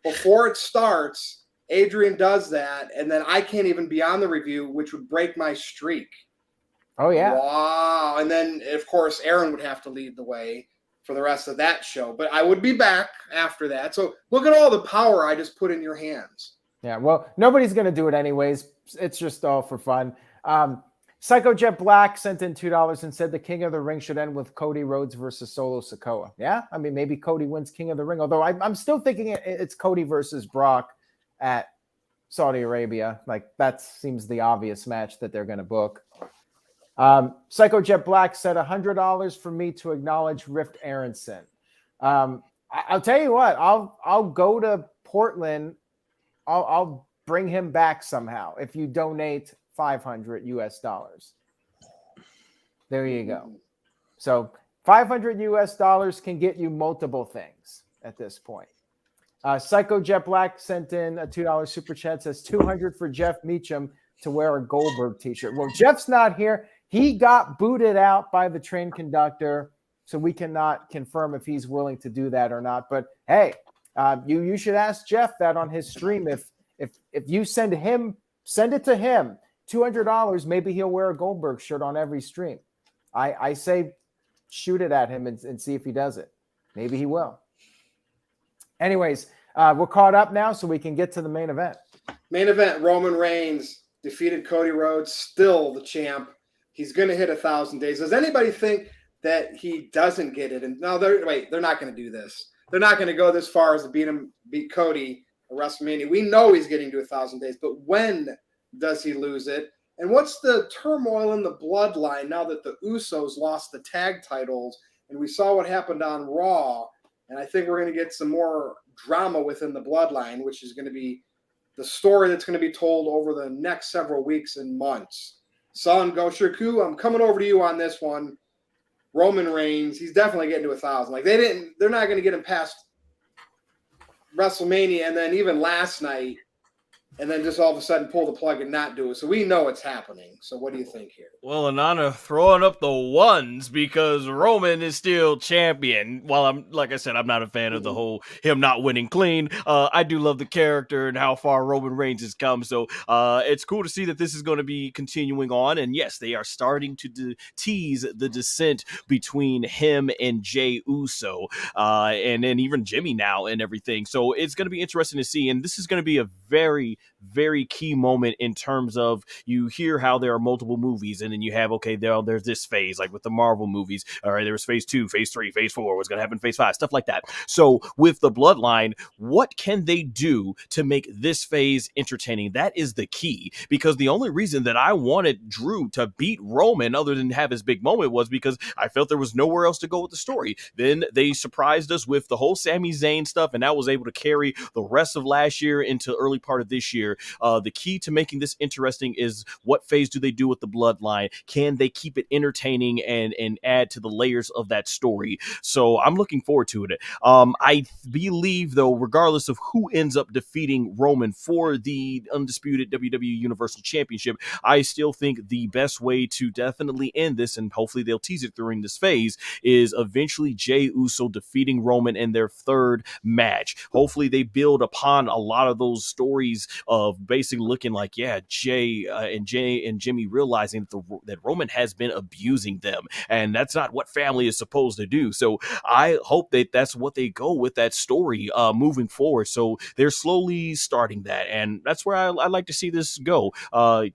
before it starts. Adrian does that, and then I can't even be on the review, which would break my streak. Oh, yeah. Wow. And then, of course, Aaron would have to lead the way for the rest of that show. But I would be back after that. So look at all the power I just put in your hands. Yeah, well, nobody's going to do it anyways. It's just all for fun. Psycho Jet Black sent in $2 and said the King of the Ring should end with Cody Rhodes versus Solo Sikoa. Yeah, I mean, maybe Cody wins King of the Ring, although I'm still thinking it's Cody versus Brock at Saudi Arabia. Like, that seems the obvious match that they're going to book. Psycho Jet Black said $100 for me to acknowledge Rift Aronson. I'll tell you what, I'll go to Portland. I'll bring him back somehow if you donate $500 US. There you go. So $500 US can get you multiple things at this point. Psycho Jet Black sent in a $2 super chat, says $200 for Jeff Meacham to wear a Goldberg t-shirt. Well, Jeff's not here. He got booted out by the train conductor, so we cannot confirm if he's willing to do that or not. But hey, you should ask Jeff that on his stream. If you send it to him, $200, maybe he'll wear a Goldberg shirt on every stream. I say shoot it at him and see if he does it. Maybe he will. Anyways, we're caught up now, so we can get to the main event. Main event, Roman Reigns defeated Cody Rhodes, still the champ. He's going to hit 1,000 days. Does anybody think that he doesn't get it? And no, they're not going to do this. They're not going to go this far as to beat Cody at WrestleMania. We know he's getting to 1,000 days, but when does he lose it? And what's the turmoil in the bloodline now that the Usos lost the tag titles and we saw what happened on Raw? And I think we're going to get some more drama within the bloodline, which is going to be the story that's going to be told over the next several weeks and months. Son, Go Shirku, I'm coming over to you on this one. Roman Reigns, he's definitely getting to 1,000. Like they're not going to get him past WrestleMania, and then even last night, and then just all of a sudden pull the plug and not do it. So we know it's happening. So what do you think here? Well, Anana throwing up the ones because Roman is still champion. While like I said, I'm not a fan of the whole him not winning clean. I do love the character and how far Roman Reigns has come. So it's cool to see that this is going to be continuing on. And yes, they are starting to tease the descent between him and Jey Uso, and then even Jimmy now and everything. So it's going to be interesting to see. And this is going to be a very, very key moment in terms of you hear how there are multiple movies and then you have, okay, there's this phase, like with the Marvel movies. All right, there was phase 2, phase 3, phase 4, what's going to happen phase 5, stuff like that. So with the bloodline, what can they do to make this phase entertaining? That is the key, because the only reason that I wanted Drew to beat Roman other than have his big moment was because I felt there was nowhere else to go with the story. Then they surprised us with the whole Sami Zayn stuff, and that was able to carry the rest of last year into early part of this year. The key to making this interesting is what phase do they do with the bloodline? Can they keep it entertaining and add to the layers of that story? So I'm looking forward to it. I believe, though, regardless of who ends up defeating Roman for the undisputed WWE Universal Championship, I still think the best way to definitely end this, and hopefully they'll tease it during this phase, is eventually Jey Uso defeating Roman in their third match. Hopefully they build upon a lot of those stories of basically looking like, yeah, Jey and Jimmy realizing that Roman has been abusing them, and that's not what family is supposed to do. So I hope that that's what they go with that story moving forward. So they're slowly starting that, and that's where I like to see this go.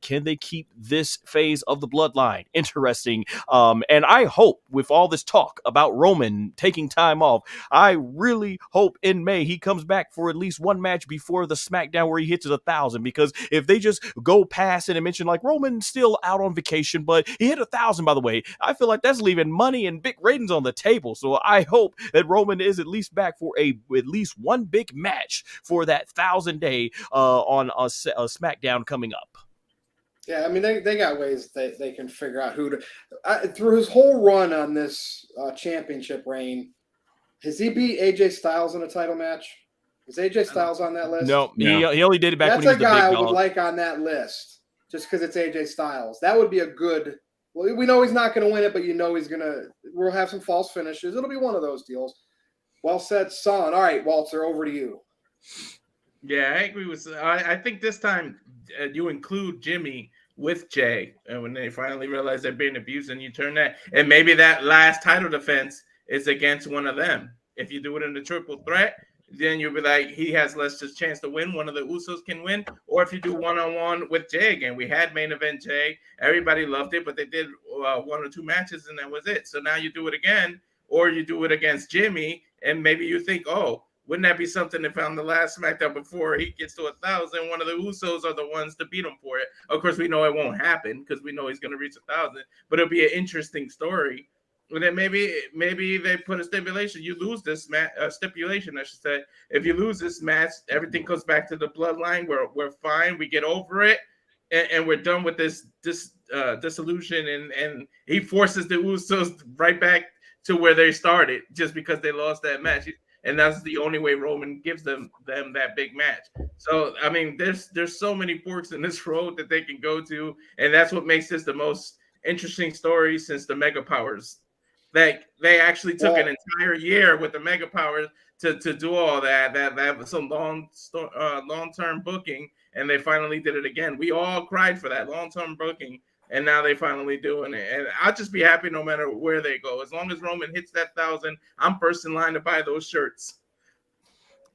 Can they keep this phase of the bloodline interesting? And I hope with all this talk about Roman taking time off, I really hope in May he comes back for at least one match before the SmackDown where he hits 1,000, because if they just go past it and mention like Roman's still out on vacation, but he hit 1,000, by the way, I feel like that's leaving money and big ratings on the table. So I hope that Roman is at least back for at least one big match for that 1,000-day on a SmackDown coming up. Yeah, I mean, they got ways they can figure out who to. Through his whole run on this championship reign, has he beat AJ Styles in a title match? Is AJ Styles on that list? No. He only did it back That's when he was a guy the big I would dog. like on that list, just because it's AJ Styles. That would be a good. Well, we know he's not going to win it, but you know he's going to. We'll have some false finishes. It'll be one of those deals. Well said, son. All right, Walter, over to you. Yeah, I agree with. I think this time you include Jimmy with Jey, and when they finally realize they're being abused, and you turn that, and maybe that last title defense is against one of them. If you do it in the triple threat, then you'll be like, he has less chance to win. One of the Usos can win. Or if you do one-on-one with Jey again, we had main event Jey. Everybody loved it, but they did 1 or 2 matches, and that was it. So now you do it again, or you do it against Jimmy, and maybe you think, oh, wouldn't that be something if on the last SmackDown before he gets to 1,000, one of the Usos are the ones to beat him for it? Of course, we know it won't happen because we know he's going to reach 1,000, but it'll be an interesting story. And then maybe they put a stipulation. You lose this match, stipulation, I should say. If you lose this match, everything goes back to the bloodline. We're fine. We get over it, and we're done with this dissolution. And he forces the Usos right back to where they started just because they lost that match. And that's the only way Roman gives them that big match. So I mean, there's so many forks in this road that they can go to, and that's what makes this the most interesting story since the Mega Powers. They actually took an entire year with the Mega Powers to do all that. That was some long-term booking, and they finally did it again. We all cried for that long-term booking, and now they finally doing it. And I'll just be happy no matter where they go. As long as Roman hits that 1,000, I'm first in line to buy those shirts.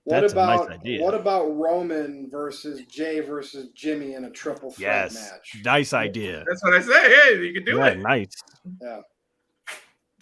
What about Roman versus Jay versus Jimmy in a triple threat match? Nice idea. That's what I say. Hey, you can do it. Nice. Yeah.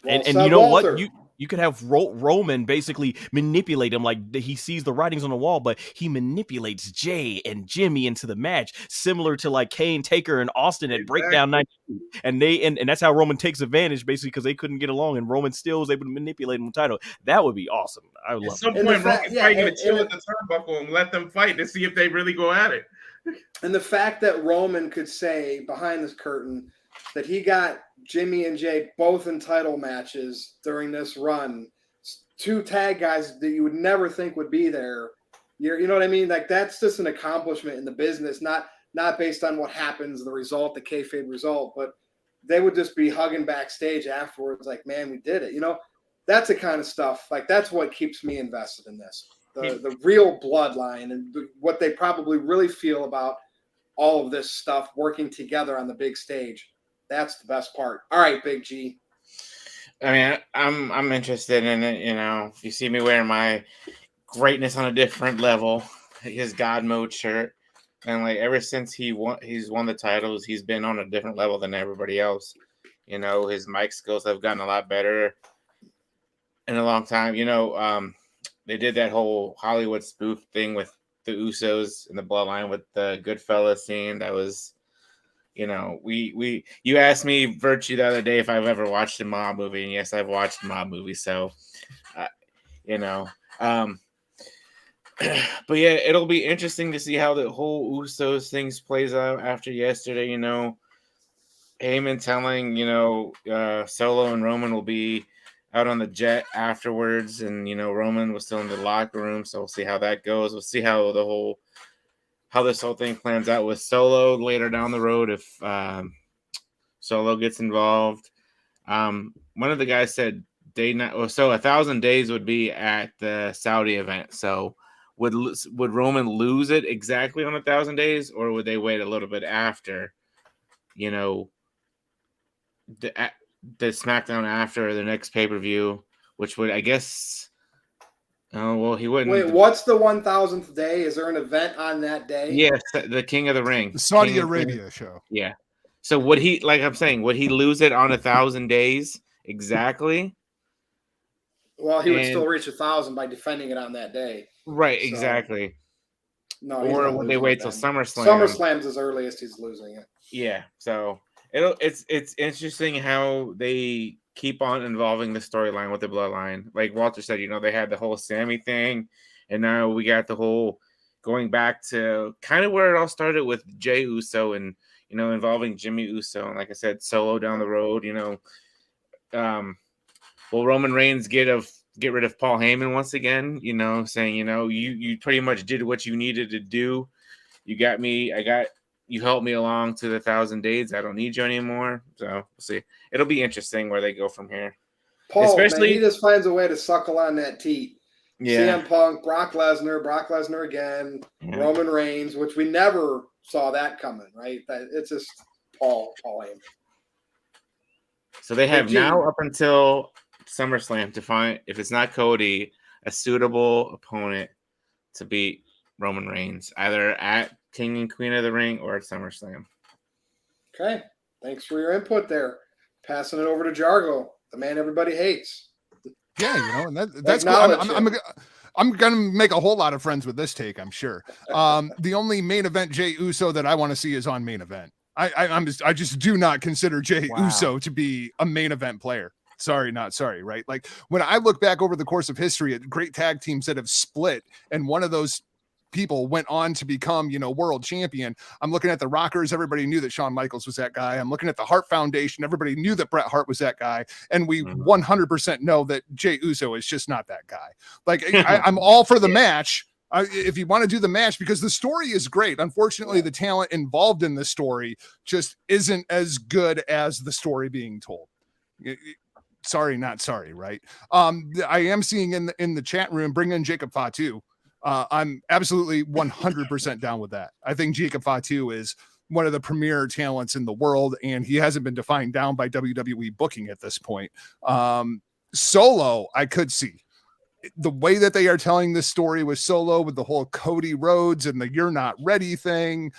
And you know what? You could have Roman basically manipulate him, like he sees the writings on the wall, but he manipulates Jay and Jimmy into the match, similar to like Kane, Taker, and Austin at Breakdown 92. And that's how Roman takes advantage, basically, because they couldn't get along, and Roman still was able to manipulate him title. That would be awesome. I would love it. At some point, Roman's probably going to chill at the turnbuckle and let them fight to see if they really go at it. And the fact that Roman could say behind this curtain that he got Jimmy and Jay both in title matches during this run, two tag guys that you would never think would be there. You know what I mean? Like, that's just an accomplishment in the business, not based on what happens, the result, the kayfabe result, but they would just be hugging backstage afterwards like, man, we did it. You know, that's the kind of stuff, like, that's what keeps me invested in this. The real bloodline and what they probably really feel about all of this stuff working together on the big stage. That's the best part. All right, Big G. I mean, I'm interested in it. You know, if you see me wearing my greatness on a different level, his God Mode shirt, and like ever since he's won the titles, he's been on a different level than everybody else. You know, his mic skills have gotten a lot better in a long time. You know, they did that whole Hollywood spoof thing with the Usos and the Bloodline with the Goodfellas scene. That was, you know, you asked me, Virtue, the other day if I've ever watched a mob movie, and yes, I've watched mob movies. So, you know, but yeah, it'll be interesting to see how the whole Usos things plays out after yesterday. You know, Heyman telling, you know, Solo and Roman will be out on the jet afterwards, and you know, Roman was still in the locker room, so we'll see how that goes. We'll see how this whole thing plans out with Solo later down the road if Solo gets involved. One of the guys said 1,000 days would be at the Saudi event. So would Roman lose it exactly on 1,000 days, or would they wait a little bit after? You know, the SmackDown after the next pay-per-view, which would, I guess. Oh, well, he wouldn't. Wait, what's the 1,000th day? Is there an event on that day? Yes, the King of the Ring. The Saudi Arabia show. Yeah. So would he, like I'm saying, would he lose it on 1,000 days exactly? Well, he would still reach 1,000 by defending it on that day. Right, so, exactly. No, or would they wait till SummerSlam? SummerSlam's as earliest he's losing it. Yeah. So it's interesting how they keep on involving the storyline with the Bloodline. Like Walter said, you know, they had the whole Sammy thing, and now we got the whole going back to kind of where it all started with Jey Uso and, you know, involving Jimmy Uso. And like I said, Solo down the road, you know. Will Roman Reigns get rid of Paul Heyman once again, you know, saying, you know, you pretty much did what you needed to do. You got me. You helped me along to the 1,000 days. I don't need you anymore. So we'll see. It'll be interesting where they go from here. Paul, especially, man, he just finds a way to suckle on that teat. Yeah. CM Punk, Brock Lesnar again, yeah. Roman Reigns, which we never saw that coming, right? It's just Paul Heyman. So they have now up until SummerSlam to find, if it's not Cody, a suitable opponent to beat Roman Reigns, either at King and Queen of the Ring or at SummerSlam. Okay. Thanks for your input there. Passing it over to Jargo, the man everybody hates. Yeah, you know, and that's cool. I'm going to make a whole lot of friends with this take, I'm sure. The only main event Jey Uso that I want to see is on main event. I just do not consider Jey Uso to be a main event player. Sorry, not sorry, right? Like when I look back over the course of history at great tag teams that have split, and one of those people went on to become, you know, world champion. I'm looking at the Rockers. Everybody knew that Shawn Michaels was that guy. I'm looking at the Hart Foundation. Everybody knew that Bret Hart was that guy. And we 100% know that Jey Uso is just not that guy. Like I'm all for the match. if you want to do the match, because the story is great. Unfortunately, the talent involved in the story just isn't as good as the story being told. Sorry, not sorry, right? I am seeing in the chat room, bring in Jacob Fatu. I'm absolutely 100% down with that. I think Jacob Fatu is one of the premier talents in the world, and he hasn't been defined down by WWE booking at this point. Solo, I could see. The way that they are telling this story with Solo, with the whole Cody Rhodes and the "you're not ready" thing.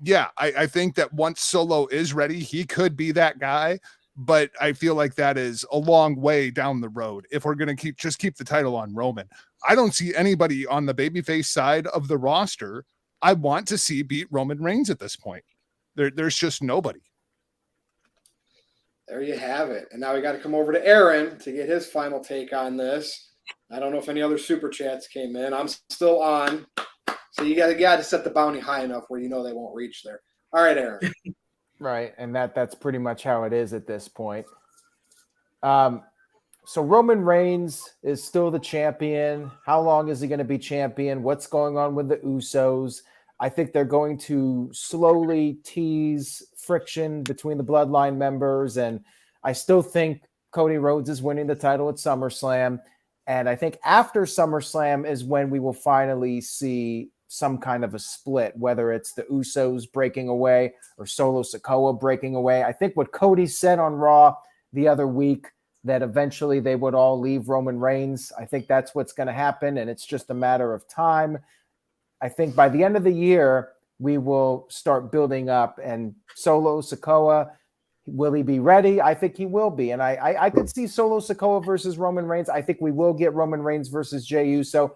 Yeah, I think that once Solo is ready, he could be that guy. But I feel like that is a long way down the road. If we're going to keep the title on Roman, I don't see anybody on the babyface side of the roster I want to see beat Roman Reigns at this point. There's just nobody. There you have it. And now we got to come over to Aaron to get his final take on this. I don't know if any other super chats came in. I'm still on. So you got to set the bounty high enough where you know they won't reach there. All right, Aaron. Right, and that's pretty much how it is at this point. So Roman Reigns is still the champion. How long is he going to be champion? What's going on with the Usos? I think they're going to slowly tease friction between the Bloodline members, and I still think Cody Rhodes is winning the title at SummerSlam. And I think after SummerSlam is when we will finally see some kind of a split, whether it's the Usos breaking away or Solo Sikoa breaking away. I think what Cody said on Raw the other week, that eventually they would all leave Roman Reigns, I think that's what's going to happen, and it's just a matter of time. I think by the end of the year, we will start building up, and Solo Sikoa, will he be ready? I think he will be, and I could see Solo Sikoa versus Roman Reigns. I think we will get Roman Reigns versus Jey Uso.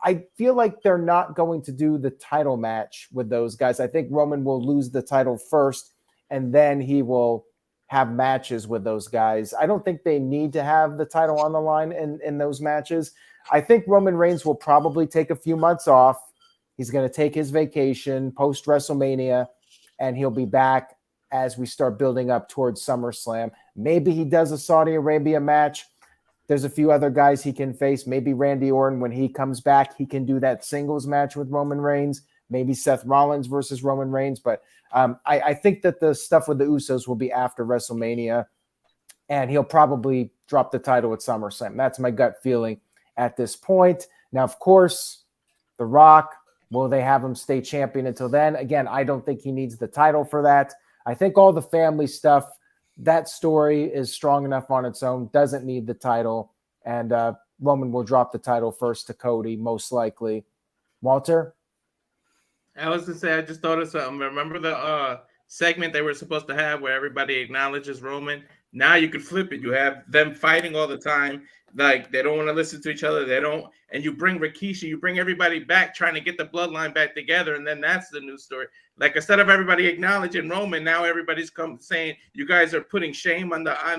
I feel like they're not going to do the title match with those guys. I think Roman will lose the title first, and then he will have matches with those guys. I don't think they need to have the title on the line in those matches. I think Roman Reigns will probably take a few months off. He's going to take his vacation post WrestleMania, and he'll be back as we start building up towards SummerSlam. Maybe he does a Saudi Arabia match. There's a few other guys he can face. Maybe Randy Orton, when he comes back, he can do that singles match with Roman Reigns. Maybe Seth Rollins versus Roman Reigns. But I think that the stuff with the Usos will be after WrestleMania, and he'll probably drop the title at SummerSlam. That's my gut feeling at this point. Now, of course, The Rock, will they have him stay champion until then? Again, I don't think he needs the title for that. I think all the family stuff, that story is strong enough on its own, doesn't need the title, and Roman will drop the title first to Cody, most likely. Walter? I was to say, I just thought of something. Remember the segment they were supposed to have where everybody acknowledges Roman? Now you could flip it. You have them fighting all the time. Like, they don't want to listen to each other. And you bring Rikishi, you bring everybody back, trying to get the bloodline back together. And then that's the new story. Like, instead of everybody acknowledging Roman, now everybody's come saying, you guys are putting shame on the, I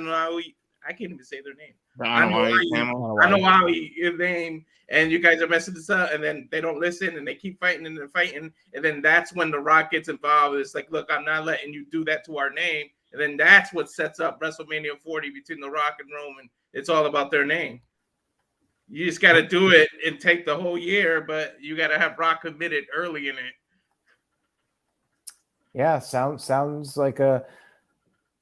can't even say their name. I know how your name, and you guys are messing this up, and then they don't listen, and they keep fighting and they're fighting, and then that's when The Rock gets involved. It's like, look, I'm not letting you do that to our name, and then that's what sets up WrestleMania 40 between The Rock and Roman. It's all about their name. You just got to do it and take the whole year, but you got to have Rock committed early in it. Yeah, sounds like a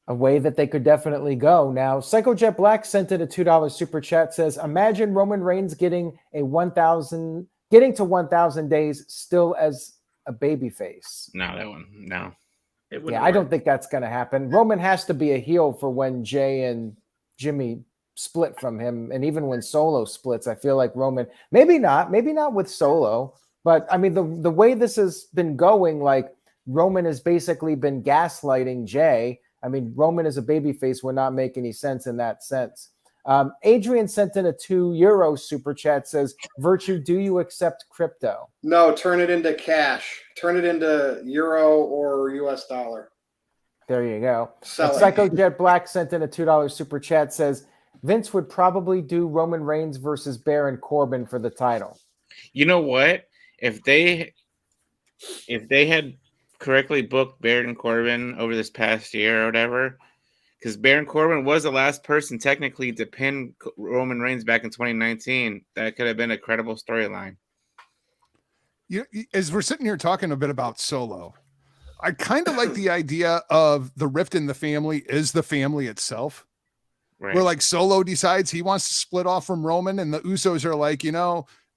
way that they could definitely go. Now, PsychoJet Black sent in a $2 super chat, says, imagine Roman Reigns getting to 1,000 days still as a babyface. No. Yeah, I don't think that's going to happen. Roman has to be a heel for when Jay and Jimmy split from him. And even when Solo splits, I feel like Roman, maybe not with Solo, but I mean, the way this has been going, like Roman has basically been gaslighting Jay. I mean, Roman as a babyface would not make any sense in that sense. Adrian sent in a €2 super chat, says, Virtue, do you accept crypto? No, turn it into cash. Turn it into euro or US dollar. There you go. Sell it. PsychoJet Black sent in a $2 super chat, says, Vince would probably do Roman Reigns versus Baron Corbin for the title. You know what? If they had correctly booked Baron Corbin over this past year or whatever, because Baron Corbin was the last person technically to pin Roman Reigns back in 2019. That could have been a credible storyline. As we're sitting here talking a bit about Solo, I kind of like the idea of the rift in the family is the family itself. Right. Where like Solo decides he wants to split off from Roman, and the Usos are like,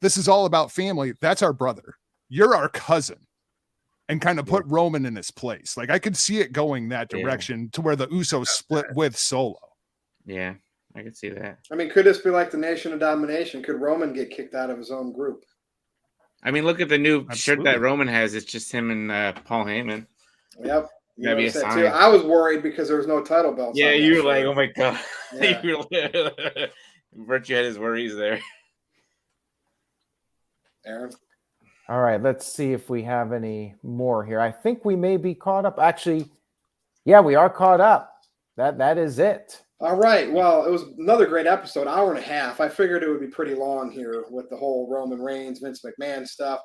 this is all about family. That's our brother. You're our cousin. And kind of put Roman in his place. Like I could see it going that direction to where the Usos split with Solo. Yeah, I could see that. I mean, could this be like the Nation of Domination? Could Roman get kicked out of his own group? I mean, look at the new shirt that Roman has. It's just him and Paul Heyman. Yep. That'd be a sign. Too. I was worried because there was no title belts. Yeah, you were like, oh my God. Yeah. Virtue had his worries there. Aaron? All right, let's see if we have any more here. I think we may be caught up. Actually, yeah, we are caught up. That is it. All right. Well, it was another great episode, hour and a half. I figured it would be pretty long here with the whole Roman Reigns, Vince McMahon stuff.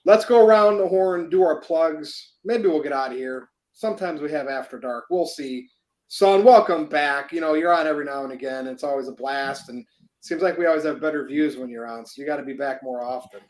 Let's go around the horn, do our plugs. Maybe we'll get out of here. Sometimes we have After Dark. We'll see. Son, welcome back. You're on every now and again. It's always a blast, and it seems like we always have better views when you're on, so you got to be back more often.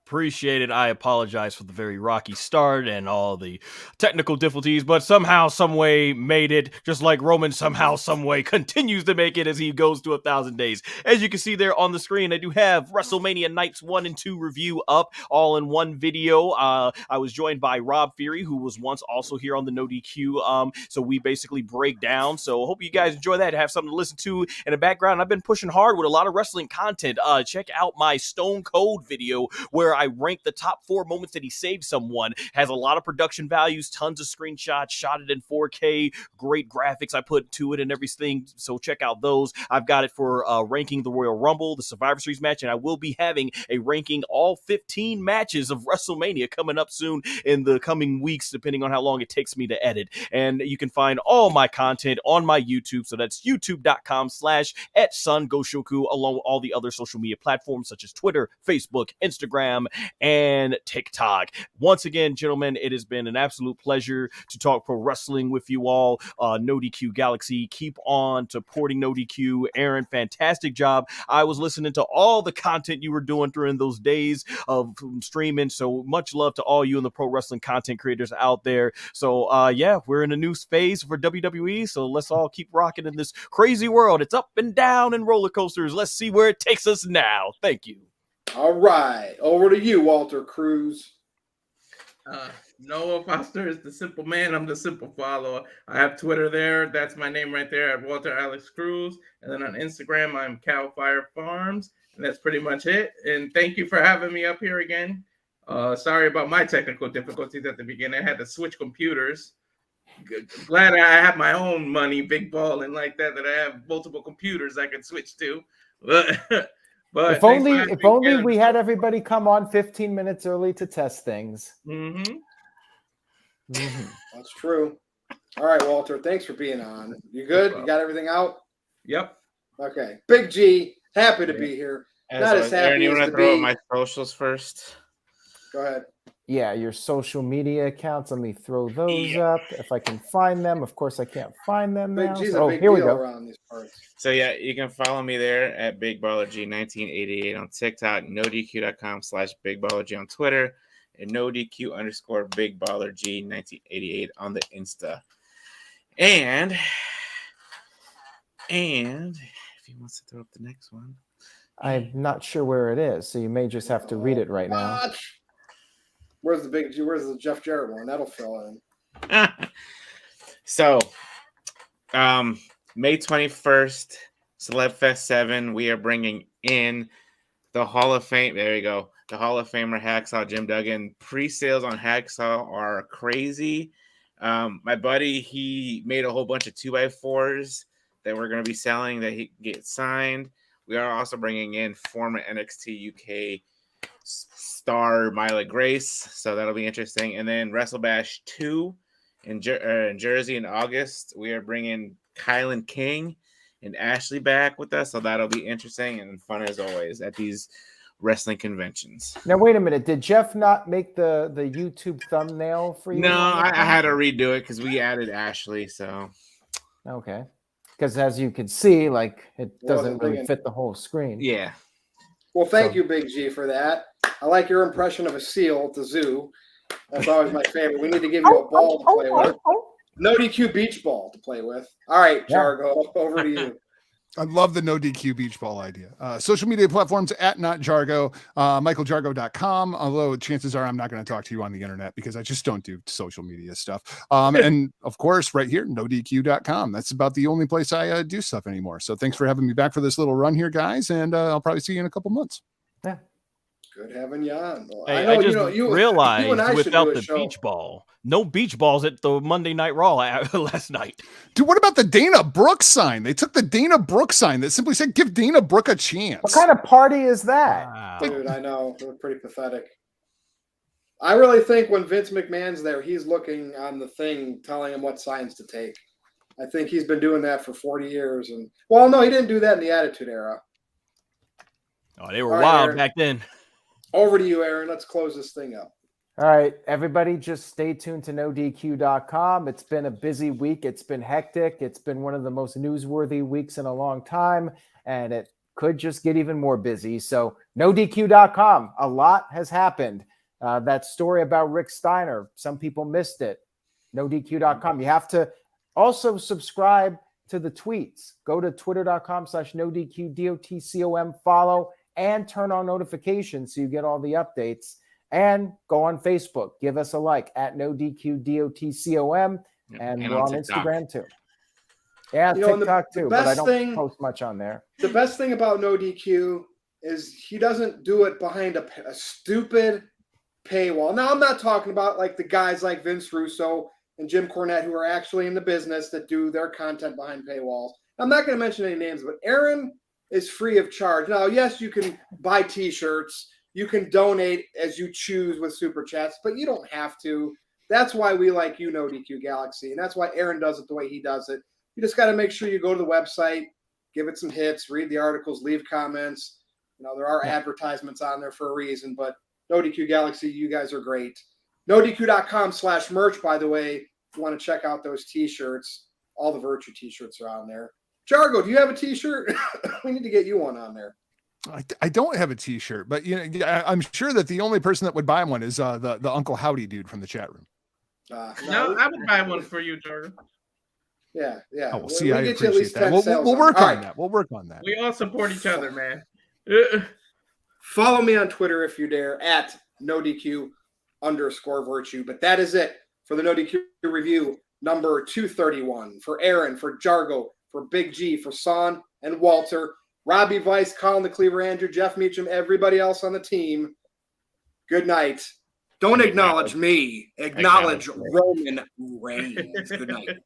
Appreciate it. I apologize for the very rocky start and all the technical difficulties, but somehow, some way made it, just like Roman somehow, some way continues to make it as he goes to 1,000 days. As you can see there on the screen, I do have WrestleMania Nights 1 and 2 review up all in one video. I was joined by Rob Fury, who was once also here on the NoDQ. So we basically break down. So I hope you guys enjoy that, have something to listen to in the background. I've been pushing hard with a lot of wrestling content. Check out my Stone Cold video where I rank the top 4 moments that he saved someone. Has a lot of production values, tons of screenshots, shot it in 4K, great graphics I put to it and everything. So check out those. I've got it for ranking the Royal Rumble, the Survivor Series match, and I will be having a ranking all 15 matches of WrestleMania coming up soon in the coming weeks, depending on how long it takes me to edit. And you can find all my content on my YouTube. So that's youtube.com/@SunGoshoku, along with all the other social media platforms such as Twitter, Facebook, Instagram, and TikTok. Once again, gentlemen, it has been an absolute pleasure to talk pro wrestling with you all. NoDQ Galaxy, keep on supporting NoDQ. Aaron, fantastic job. I was listening to all the content you were doing during those days of streaming, so much love to all you and the pro wrestling content creators out there. So yeah, we're in a new phase for WWE, so let's all keep rocking in this crazy world. It's up and down and roller coasters. Let's see where it takes us now. Thank you. All right, over to you, Walter Cruz. Noah Foster is the simple man. I'm the simple follower. I have Twitter there. That's my name right there at Walter Alex Cruz. And then on Instagram, I'm Cal Fire Farms. And that's pretty much it. And thank you for having me up here again. Sorry about my technical difficulties at the beginning. I had to switch computers. Glad I have my own money, big ball, and like that I have multiple computers I can switch to. But if only we had everybody come on 15 minutes early to test things. Mm-hmm. Mm-hmm. That's true. All right, Walter, thanks for being on. You good? You got everything out? Yep. Okay. Big G, happy to be here. Not as happy Aaron, you as want to to throw be. my socials first? Go ahead. Yeah, your social media accounts. Let me throw those up if I can find them. Of course, I can't find them now. Big G's So, a big here we deal go. around these parts. So yeah, you can follow me there at BigBallerG1988 on TikTok, NoDQ.com/BigBallerG on Twitter, and NoDQ_BigBallerG1988 on the Insta. And if he wants to throw up the next one, I'm not sure where it is, so you may just have to read it right now. Where's the Big G? Where's the Jeff Jarrett one? That'll fill in. So, May 21st, Celebfest 7, we are bringing in the Hall of Fame. There you go. The Hall of Famer Hacksaw Jim Duggan. Pre-sales on Hacksaw are crazy. My buddy, he made a whole bunch of 2x4s that we're going to be selling that he get signed. We are also bringing in former NXT UK star Myla Grace, so that'll be interesting. And then WrestleBash 2 in Jersey in August, we are bringing Kylan King and Ashley back with us, so that'll be interesting and fun as always at these wrestling conventions. Now, wait a minute. Did Jeff not make the YouTube thumbnail for you? No, I had to redo it because we added Ashley, so Okay. Because as you can see, like it doesn't Wasn't really thinking. fit the whole screen. Yeah. Well, thank So- you, Big G, for that. I like your impression of a seal at the zoo. That's always my favorite. We need to give you a ball to play with. No DQ beach ball to play with. All right, Yeah. Jargo, over to you. I love the no DQ beach ball idea. Social media platforms at not Jargo, michaeljargo.com. Although chances are I'm not going to talk to you on the internet because I just don't do social media stuff. And of course, right here, nodq.com. That's about the only place I do stuff anymore. So thanks for having me back for this little run here, guys. And I'll probably see you in a couple months. Yeah. Good having you on. Well, Hey, I know I just you realized and I should without do a the show. beach ball, no beach balls at the Monday Night Raw last night. Dude, what about the Dana Brooke sign? They took the Dana Brooke sign that simply said, give Dana Brooke a chance. What kind of party is that? Wow. Dude, I know. They're pretty pathetic. I really think when Vince McMahon's there, he's looking on the thing, telling him what signs to take. I think he's been doing that for 40 years. And well, no, he didn't do that in the Attitude Era. Oh, they were All right, wild Aaron. back then. Over to you, Aaron. Let's close this thing up. All right, everybody, just stay tuned to NoDQ.com. It's been a busy week. It's been hectic. It's been one of the most newsworthy weeks in a long time, and it could just get even more busy. So NoDQ.com, a lot has happened. That story about Rick Steiner, some people missed it. NoDQ.com. You have to also subscribe to the tweets. Go to twitter.com/NoDQ, DOTCOM, follow, and turn on notifications so you get all the updates. And go on Facebook. Give us a like at NoDQDOTCOM. And we're on TikTok. Instagram too. Yeah, You know, TikTok the too, but I best don't thing- post much on there. The best thing about No DQ is he doesn't do it behind a stupid paywall. Now, I'm not talking about like the guys like Vince Russo and Jim Cornette who are actually in the business that do their content behind paywalls. I'm not going to mention any names, but Aaron is free of charge. Now, yes, you can buy T-shirts. You can donate as you choose with Super Chats, but you don't have to. That's why we like you, No DQ Galaxy, and that's why Aaron does it the way he does it. You just got to make sure you go to the website, give it some hits, read the articles, leave comments. You know, there are advertisements on there for a reason, but No DQ Galaxy, you guys are great. NoDQ.com/merch, by the way, if you want to check out those T-shirts. All the Virtue T-shirts are on there. Jargo, do you have a T-shirt? We need to get you one on there. I don't have a T-shirt, but you know, I'm sure that the only person that would buy one is the Uncle Howdy dude from the chat room. No, I would buy one for you, Jordan. Yeah. Oh, well, see, I get you at least appreciate that. 10 We'll sales work All on right. that. We'll work on that. We all support each other, man. Follow me on Twitter if you dare at NoDQ_virtue. But that is it for the NoDQ review number 231. For Aaron, for Jargo, for Big G, for Son and Walter, Robbie Weiss, Colin the Cleaver, Andrew, Jeff Meacham, everybody else on the team. Good night. Don't acknowledge me. Acknowledge Roman Reigns. Good night.